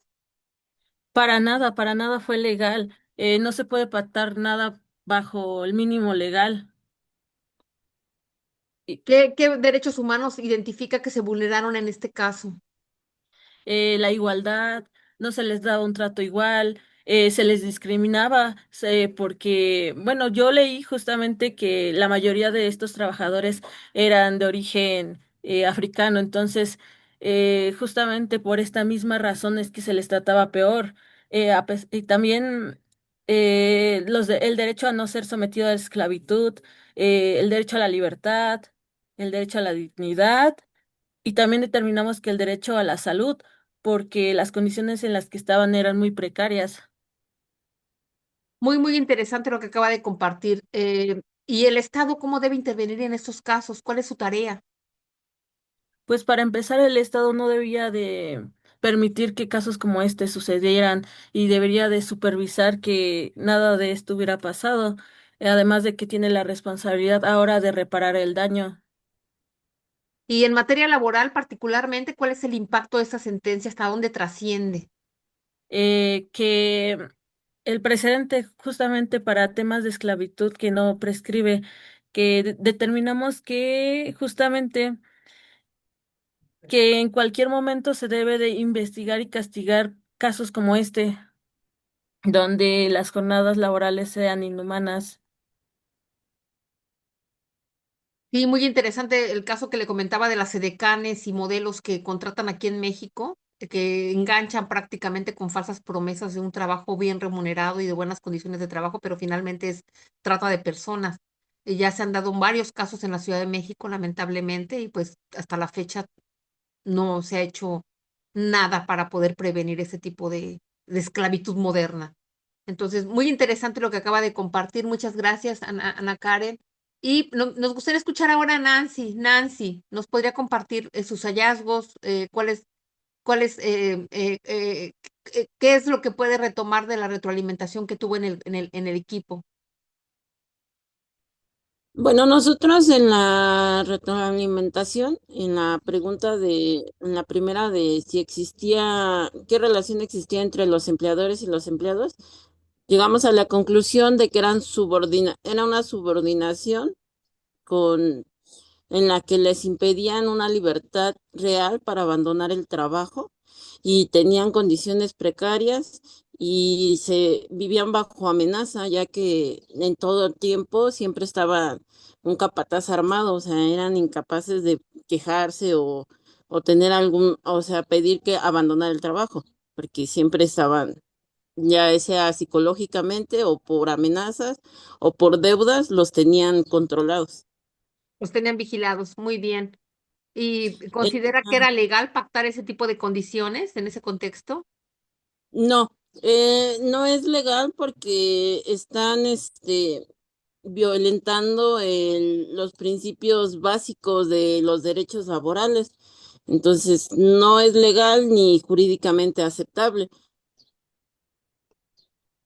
Para nada fue legal. No se puede pactar nada bajo el mínimo legal. ¿Qué derechos humanos identifica que se vulneraron en este caso? La igualdad, no se les daba un trato igual, se les discriminaba, porque, bueno, yo leí justamente que la mayoría de estos trabajadores eran de origen africano, entonces, justamente por esta misma razón es que se les trataba peor. Y también el derecho a no ser sometido a la esclavitud, el derecho a la libertad, el derecho a la dignidad. Y también determinamos que el derecho a la salud, porque las condiciones en las que estaban eran muy precarias. Muy, muy interesante lo que acaba de compartir. ¿Y el Estado cómo debe intervenir en estos casos? ¿Cuál es su tarea? Pues para empezar, el Estado no debía de permitir que casos como este sucedieran y debería de supervisar que nada de esto hubiera pasado, además de que tiene la responsabilidad ahora de reparar el daño. Y en materia laboral, particularmente, ¿cuál es el impacto de esta sentencia? ¿Hasta dónde trasciende? Que el precedente justamente para temas de esclavitud que no prescribe, que determinamos que justamente que en cualquier momento se debe de investigar y castigar casos como este, donde las jornadas laborales sean inhumanas. Sí, muy interesante el caso que le comentaba de las edecanes y modelos que contratan aquí en México, que enganchan prácticamente con falsas promesas de un trabajo bien remunerado y de buenas condiciones de trabajo, pero finalmente es trata de personas. Y ya se han dado varios casos en la Ciudad de México, lamentablemente, y pues hasta la fecha no se ha hecho nada para poder prevenir ese tipo de esclavitud moderna. Entonces, muy interesante lo que acaba de compartir. Muchas gracias, Ana Karen. Y nos gustaría escuchar ahora a Nancy. Nancy, ¿nos podría compartir sus hallazgos? qué es lo que puede retomar de la retroalimentación que tuvo en el equipo? Bueno, nosotros en la retroalimentación, en la primera de si existía, qué relación existía entre los empleadores y los empleados, llegamos a la conclusión de que era una subordinación con, en la que les impedían una libertad real para abandonar el trabajo y tenían condiciones precarias y se vivían bajo amenaza, ya que en todo el tiempo siempre estaba un capataz armado, o sea, eran incapaces de quejarse o tener o sea, pedir que abandonar el trabajo, porque siempre estaban, ya sea psicológicamente o por amenazas o por deudas, los tenían controlados. Los tenían vigilados, muy bien. ¿Y Eh, considera que era legal pactar ese tipo de condiciones en ese contexto? No, no es legal porque están violentando los principios básicos de los derechos laborales. Entonces, no es legal ni jurídicamente aceptable.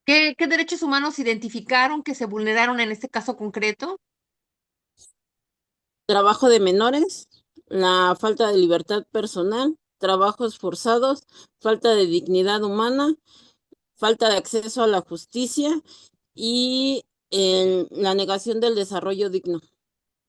¿Qué derechos humanos identificaron que se vulneraron en este caso concreto? Trabajo de menores, la falta de libertad personal, trabajos forzados, falta de dignidad humana, falta de acceso a la justicia y la negación del desarrollo digno.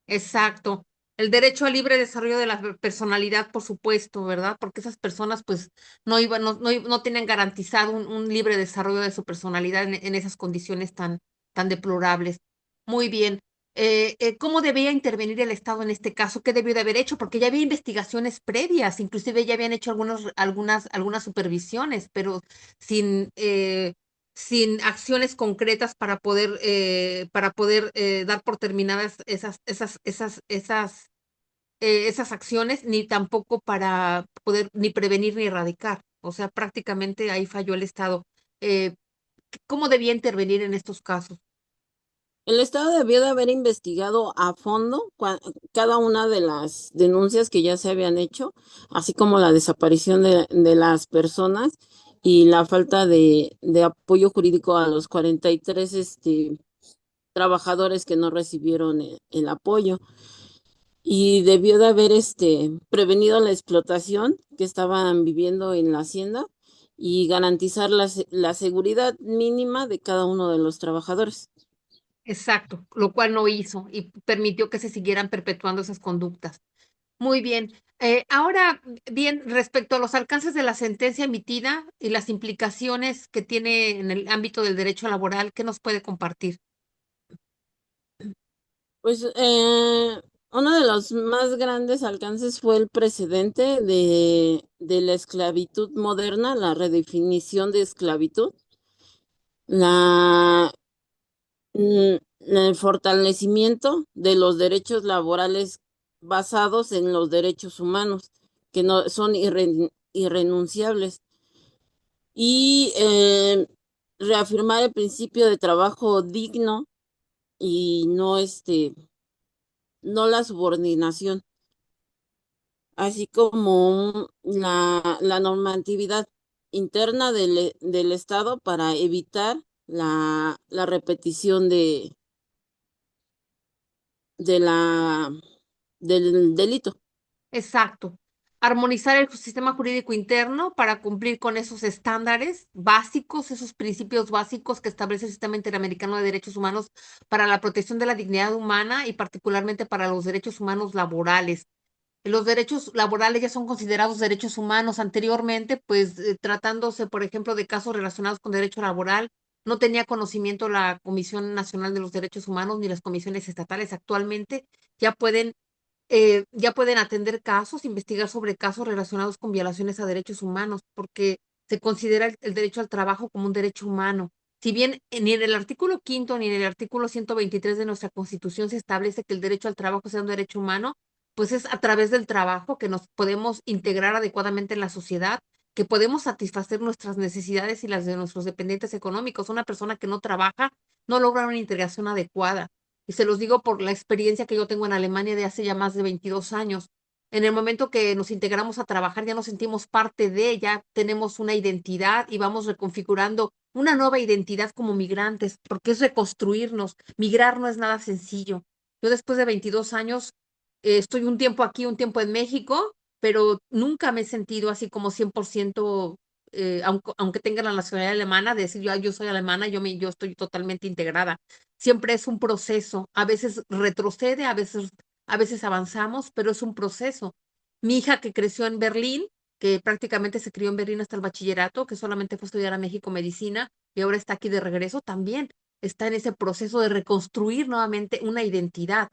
Exacto. El derecho al libre desarrollo de la personalidad, por supuesto, ¿verdad? Porque esas personas, pues, no tienen garantizado un libre desarrollo de su personalidad en esas condiciones tan deplorables. Muy bien. ¿Cómo debía intervenir el Estado en este caso? ¿Qué debió de haber hecho? Porque ya había investigaciones previas, inclusive ya habían hecho algunas supervisiones, pero sin, sin acciones concretas para poder dar por terminadas esas acciones, ni tampoco para poder ni prevenir ni erradicar. O sea, prácticamente ahí falló el Estado. Eh, ¿Cómo debía intervenir en estos casos? El Estado debió de haber investigado a fondo cada una de las denuncias que ya se habían hecho, así como la desaparición de las personas y la falta de apoyo jurídico a los 43 trabajadores que no recibieron el apoyo. Y debió de haber prevenido la explotación que estaban viviendo en la hacienda y garantizar la seguridad mínima de cada uno de los trabajadores. Exacto, lo cual no hizo y permitió que se siguieran perpetuando esas conductas. Muy bien. Ahora, bien, respecto a los alcances de la sentencia emitida y las implicaciones que tiene en el ámbito del derecho laboral, ¿qué nos puede compartir? Pues uno de los más grandes alcances fue el precedente de la esclavitud moderna, la redefinición de esclavitud, la, el fortalecimiento de los derechos laborales basados en los derechos humanos, que no son irrenunciables, y reafirmar el principio de trabajo digno y no la subordinación, así como la normatividad interna del Estado para evitar la repetición de la, del delito. Exacto. Armonizar el sistema jurídico interno para cumplir con esos estándares básicos, esos principios básicos que establece el Sistema Interamericano de Derechos Humanos para la protección de la dignidad humana y particularmente para los derechos humanos laborales. Los derechos laborales ya son considerados derechos humanos. Anteriormente, pues tratándose, por ejemplo, de casos relacionados con derecho laboral, no tenía conocimiento la Comisión Nacional de los Derechos Humanos ni las comisiones estatales. Actualmente ya pueden atender casos, investigar sobre casos relacionados con violaciones a derechos humanos, porque se considera el derecho al trabajo como un derecho humano. Si bien ni en el artículo quinto ni en el artículo 123 de nuestra Constitución se establece que el derecho al trabajo sea un derecho humano, pues es a través del trabajo que nos podemos integrar adecuadamente en la sociedad, que podemos satisfacer nuestras necesidades y las de nuestros dependientes económicos. Una persona que no trabaja no logra una integración adecuada. Y se los digo por la experiencia que yo tengo en Alemania de hace ya más de 22 años. En el momento que nos integramos a trabajar, ya nos sentimos parte de, ya tenemos una identidad y vamos reconfigurando una nueva identidad como migrantes, porque es reconstruirnos. Migrar no es nada sencillo. Yo después de 22 años estoy un tiempo aquí, un tiempo en México, pero nunca me he sentido así como 100%, aunque tenga la nacionalidad alemana, de decir yo soy alemana, yo estoy totalmente integrada. Siempre es un proceso. A veces retrocede, a veces avanzamos, pero es un proceso. Mi hija que creció en Berlín, que prácticamente se crió en Berlín hasta el bachillerato, que solamente fue a estudiar a México medicina y ahora está aquí de regreso, también está en ese proceso de reconstruir nuevamente una identidad.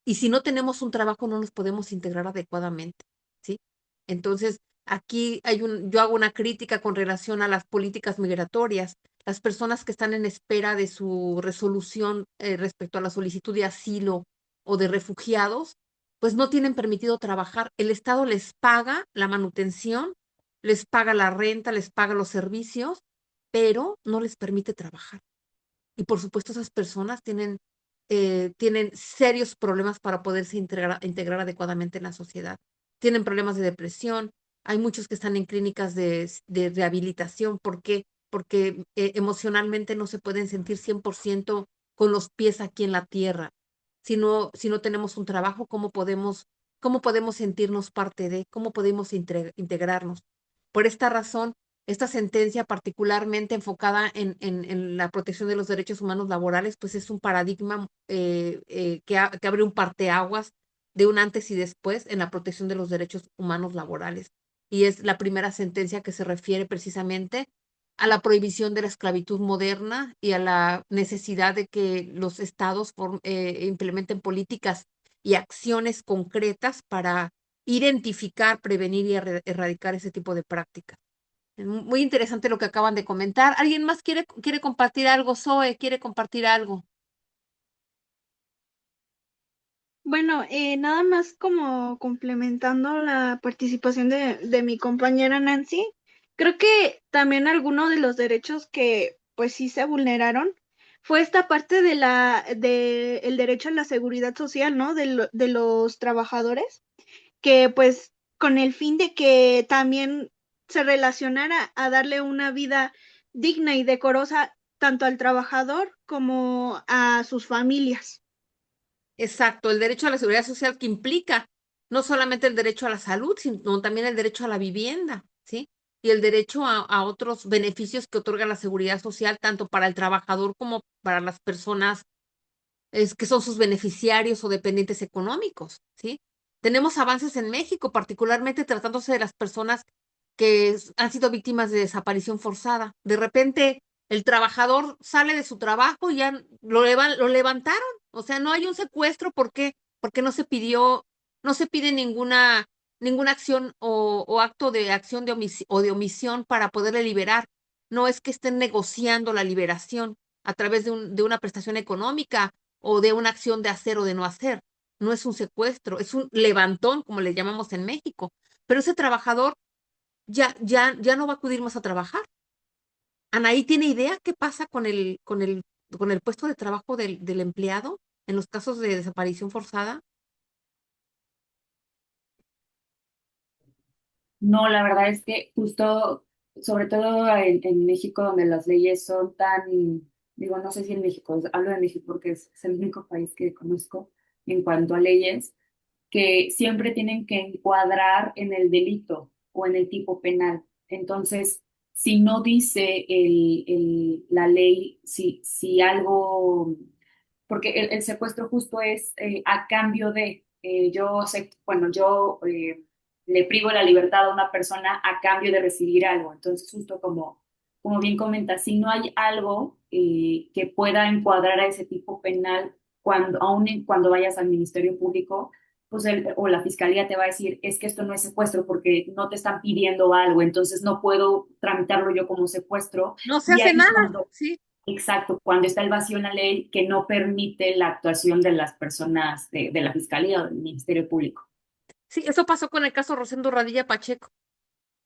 Y si no tenemos un trabajo, no nos podemos integrar adecuadamente, ¿sí? Entonces, aquí yo hago una crítica con relación a las políticas migratorias. Las personas que están en espera de su resolución respecto a la solicitud de asilo o de refugiados, pues no tienen permitido trabajar. El Estado les paga la manutención, les paga la renta, les paga los servicios, pero no les permite trabajar. Y por supuesto esas personas tienen serios problemas para poderse integrar adecuadamente en la sociedad. Tienen problemas de depresión. Hay muchos que están en clínicas de rehabilitación. ¿Por qué? Porque emocionalmente no se pueden sentir 100% con los pies aquí en la tierra. Si no tenemos un trabajo, ¿cómo podemos sentirnos parte de? ¿Cómo podemos integrarnos? Por esta razón, esta sentencia particularmente enfocada en la protección de los derechos humanos laborales, pues es un paradigma que abre un parteaguas de un antes y después en la protección de los derechos humanos laborales. Y es la primera sentencia que se refiere precisamente a la prohibición de la esclavitud moderna y a la necesidad de que los estados implementen políticas y acciones concretas para identificar, prevenir y erradicar ese tipo de prácticas. Muy interesante lo que acaban de comentar. ¿Alguien más quiere compartir algo? Zoe, ¿quiere compartir algo? Bueno, nada más como complementando la participación de mi compañera Nancy, creo que también algunos de los derechos que pues sí se vulneraron fue esta parte de el derecho a la seguridad social, ¿no? De los trabajadores, que pues con el fin de que también se relacionara a darle una vida digna y decorosa tanto al trabajador como a sus familias. Exacto, el derecho a la seguridad social que implica no solamente el derecho a la salud, sino también el derecho a la vivienda, ¿sí? Y el derecho a otros beneficios que otorga la seguridad social, tanto para el trabajador como para las personas que son sus beneficiarios o dependientes económicos, ¿sí? Tenemos avances en México, particularmente tratándose de las personas que han sido víctimas de desaparición forzada. De repente, el trabajador sale de su trabajo y ya lo levantaron. O sea, no hay un secuestro. ¿Por qué? Porque no se pide ninguna acción o acto de acción o de omisión para poderle liberar. No es que estén negociando la liberación a través de una prestación económica o de una acción de hacer o de no hacer. No es un secuestro, es un levantón, como le llamamos en México. Pero ese trabajador ya no va a acudir más a trabajar. Anaí, ¿tiene idea qué pasa con el puesto de trabajo del empleado en los casos de desaparición forzada? No, la verdad es que justo, sobre todo en México, donde las leyes son tan, digo, no sé si en México, hablo de México porque es el único país que conozco en cuanto a leyes, que siempre tienen que encuadrar en el delito o en el tipo penal. Entonces, si no dice la ley, si algo, porque el secuestro justo es a cambio de, yo sé, bueno, yo le privo la libertad a una persona a cambio de recibir algo. Entonces, justo como bien comenta, si no hay algo que pueda encuadrar a ese tipo penal, cuando vayas al Ministerio Público, pues o la fiscalía te va a decir, es que esto no es secuestro porque no te están pidiendo algo, entonces no puedo tramitarlo yo como secuestro. No se Y hace ahí es nada, cuando, ¿sí? exacto, cuando está el vacío en la ley que no permite la actuación de las personas de la fiscalía o del Ministerio Público. Sí, eso pasó con el caso Rosendo Radilla Pacheco.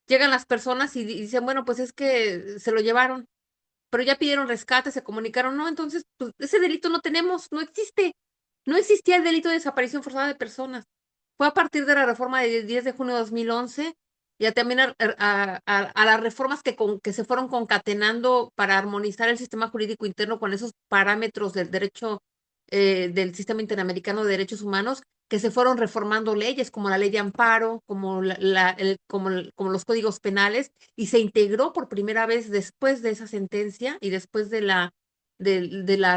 Llegan las personas y dicen, bueno, pues es que se lo llevaron, pero ya pidieron rescate, se comunicaron, no, entonces, pues ese delito no tenemos, no existe. No existía el delito de desaparición forzada de personas. fue a partir de la reforma del 10 de junio de 2011 y también a las reformas que se fueron concatenando para armonizar el sistema jurídico interno con esos parámetros del derecho del sistema interamericano de derechos humanos, que se fueron reformando leyes como la ley de amparo, como, como los códigos penales, y se integró por primera vez después de esa sentencia y después de la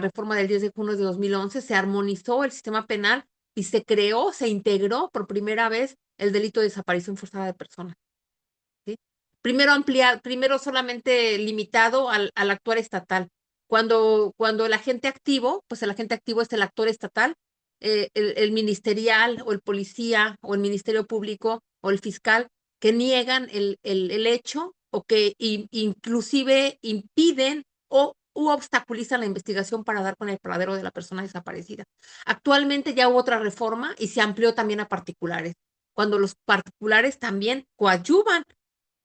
reforma del 10 de junio de 2011, se armonizó el sistema penal y se integró por primera vez el delito de desaparición forzada de personas. ¿Sí? Primero solamente limitado al actor estatal. Cuando el agente activo, pues el agente activo es el actor estatal, el ministerial o el policía o el ministerio público o el fiscal que niegan el hecho o que inclusive impiden u obstaculizan la investigación para dar con el paradero de la persona desaparecida. Actualmente ya hubo otra reforma y se amplió también a particulares, cuando los particulares también coadyuvan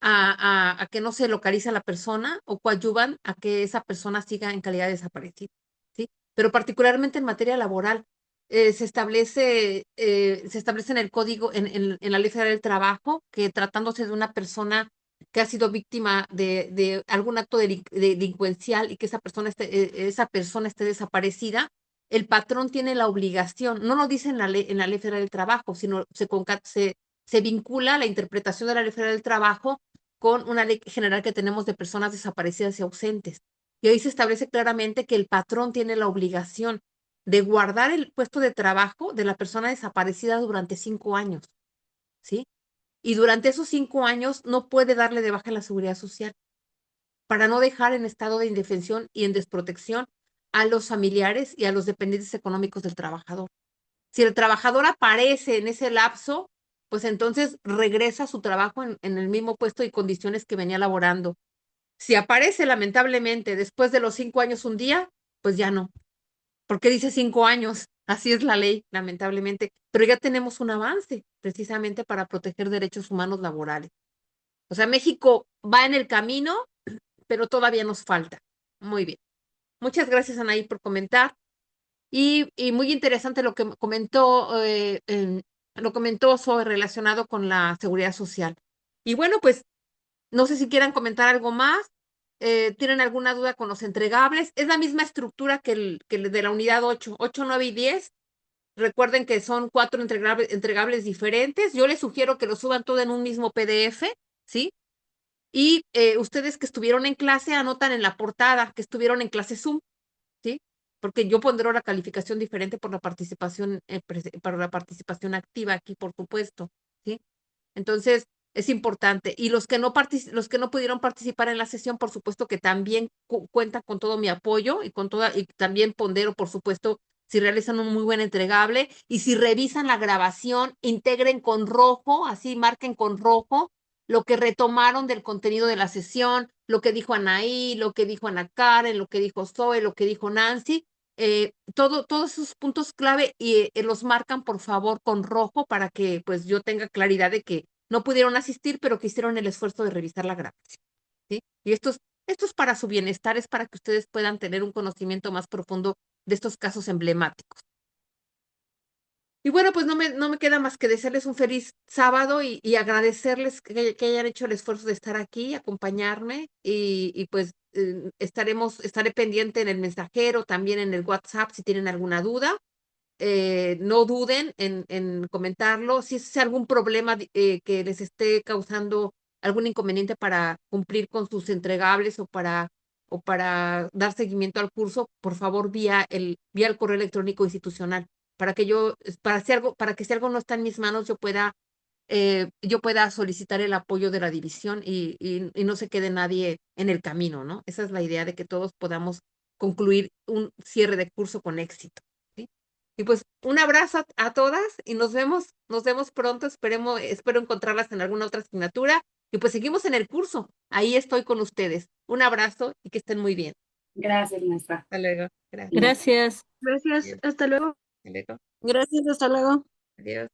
a que no se localice a la persona o coadyuvan a que esa persona siga en calidad de desaparecida, ¿sí? Pero particularmente en materia laboral, se establece en el código, en la Ley Federal del Trabajo, que tratándose de una persona que ha sido víctima de algún acto delincuencial y que esa persona esté desaparecida, el patrón tiene la obligación, no lo dice en la Ley Federal del Trabajo, sino se vincula la interpretación de la Ley Federal del Trabajo con una ley general que tenemos de personas desaparecidas y ausentes. Y ahí se establece claramente que el patrón tiene la obligación de guardar el puesto de trabajo de la persona desaparecida durante 5 años, ¿sí? Y durante esos 5 años no puede darle de baja la seguridad social para no dejar en estado de indefensión y en desprotección a los familiares y a los dependientes económicos del trabajador. Si el trabajador aparece en ese lapso, pues entonces regresa a su trabajo en el mismo puesto y condiciones que venía laborando. Si aparece lamentablemente después de los 5 años un día, pues ya no. ¿Por qué dice 5 años? Así es la ley, lamentablemente. Pero ya tenemos un avance precisamente para proteger derechos humanos laborales. O sea, México va en el camino, pero todavía nos falta. Muy bien. Muchas gracias, Anaí, por comentar. Y muy interesante lo que comentó sobre relacionado con la seguridad social. Y bueno, pues no sé si quieran comentar algo más. ¿Tienen alguna duda con los entregables? Es la misma estructura que el de la unidad 8, 9 y 10. Recuerden que son 4 entregables diferentes. Yo les sugiero que lo suban todo en un mismo PDF, ¿sí? Y ustedes que estuvieron en clase anotan en la portada que estuvieron en clase Zoom, ¿sí? Porque yo pondré la calificación diferente por la participación, para la participación activa aquí, por supuesto, ¿sí? Entonces, es importante. Y los que no pudieron participar en la sesión, por supuesto que también cuentan con todo mi apoyo y también pondero, por supuesto, si realizan un muy buen entregable y si revisan la grabación, integren con rojo, así marquen con rojo lo que retomaron del contenido de la sesión, lo que dijo Anaí, lo que dijo Ana Karen, lo que dijo Zoe, lo que dijo Nancy, todos esos puntos clave y los marcan por favor con rojo para que pues yo tenga claridad de que no pudieron asistir, pero que hicieron el esfuerzo de revisar la grabación, ¿sí? Y esto es para su bienestar, es para que ustedes puedan tener un conocimiento más profundo de estos casos emblemáticos. Y bueno, pues no me queda más que desearles un feliz sábado y agradecerles que hayan hecho el esfuerzo de estar aquí, acompañarme y pues estaré pendiente en el mensajero, también en el WhatsApp si tienen alguna duda. No duden en comentarlo. Si es algún problema que les esté causando algún inconveniente para cumplir con sus entregables o para dar seguimiento al curso, por favor, vía el correo electrónico institucional, para que si algo no está en mis manos, yo pueda solicitar el apoyo de la división y no se quede nadie en el camino, ¿no? Esa es la idea de que todos podamos concluir un cierre de curso con éxito, ¿sí? Y pues un abrazo a todas y nos vemos pronto, espero encontrarlas en alguna otra asignatura y pues seguimos en el curso, ahí estoy con ustedes. Un abrazo y que estén muy bien. Gracias, maestra. Hasta luego. Gracias. Gracias. Gracias, hasta luego. Hasta luego. Gracias, hasta luego. Adiós.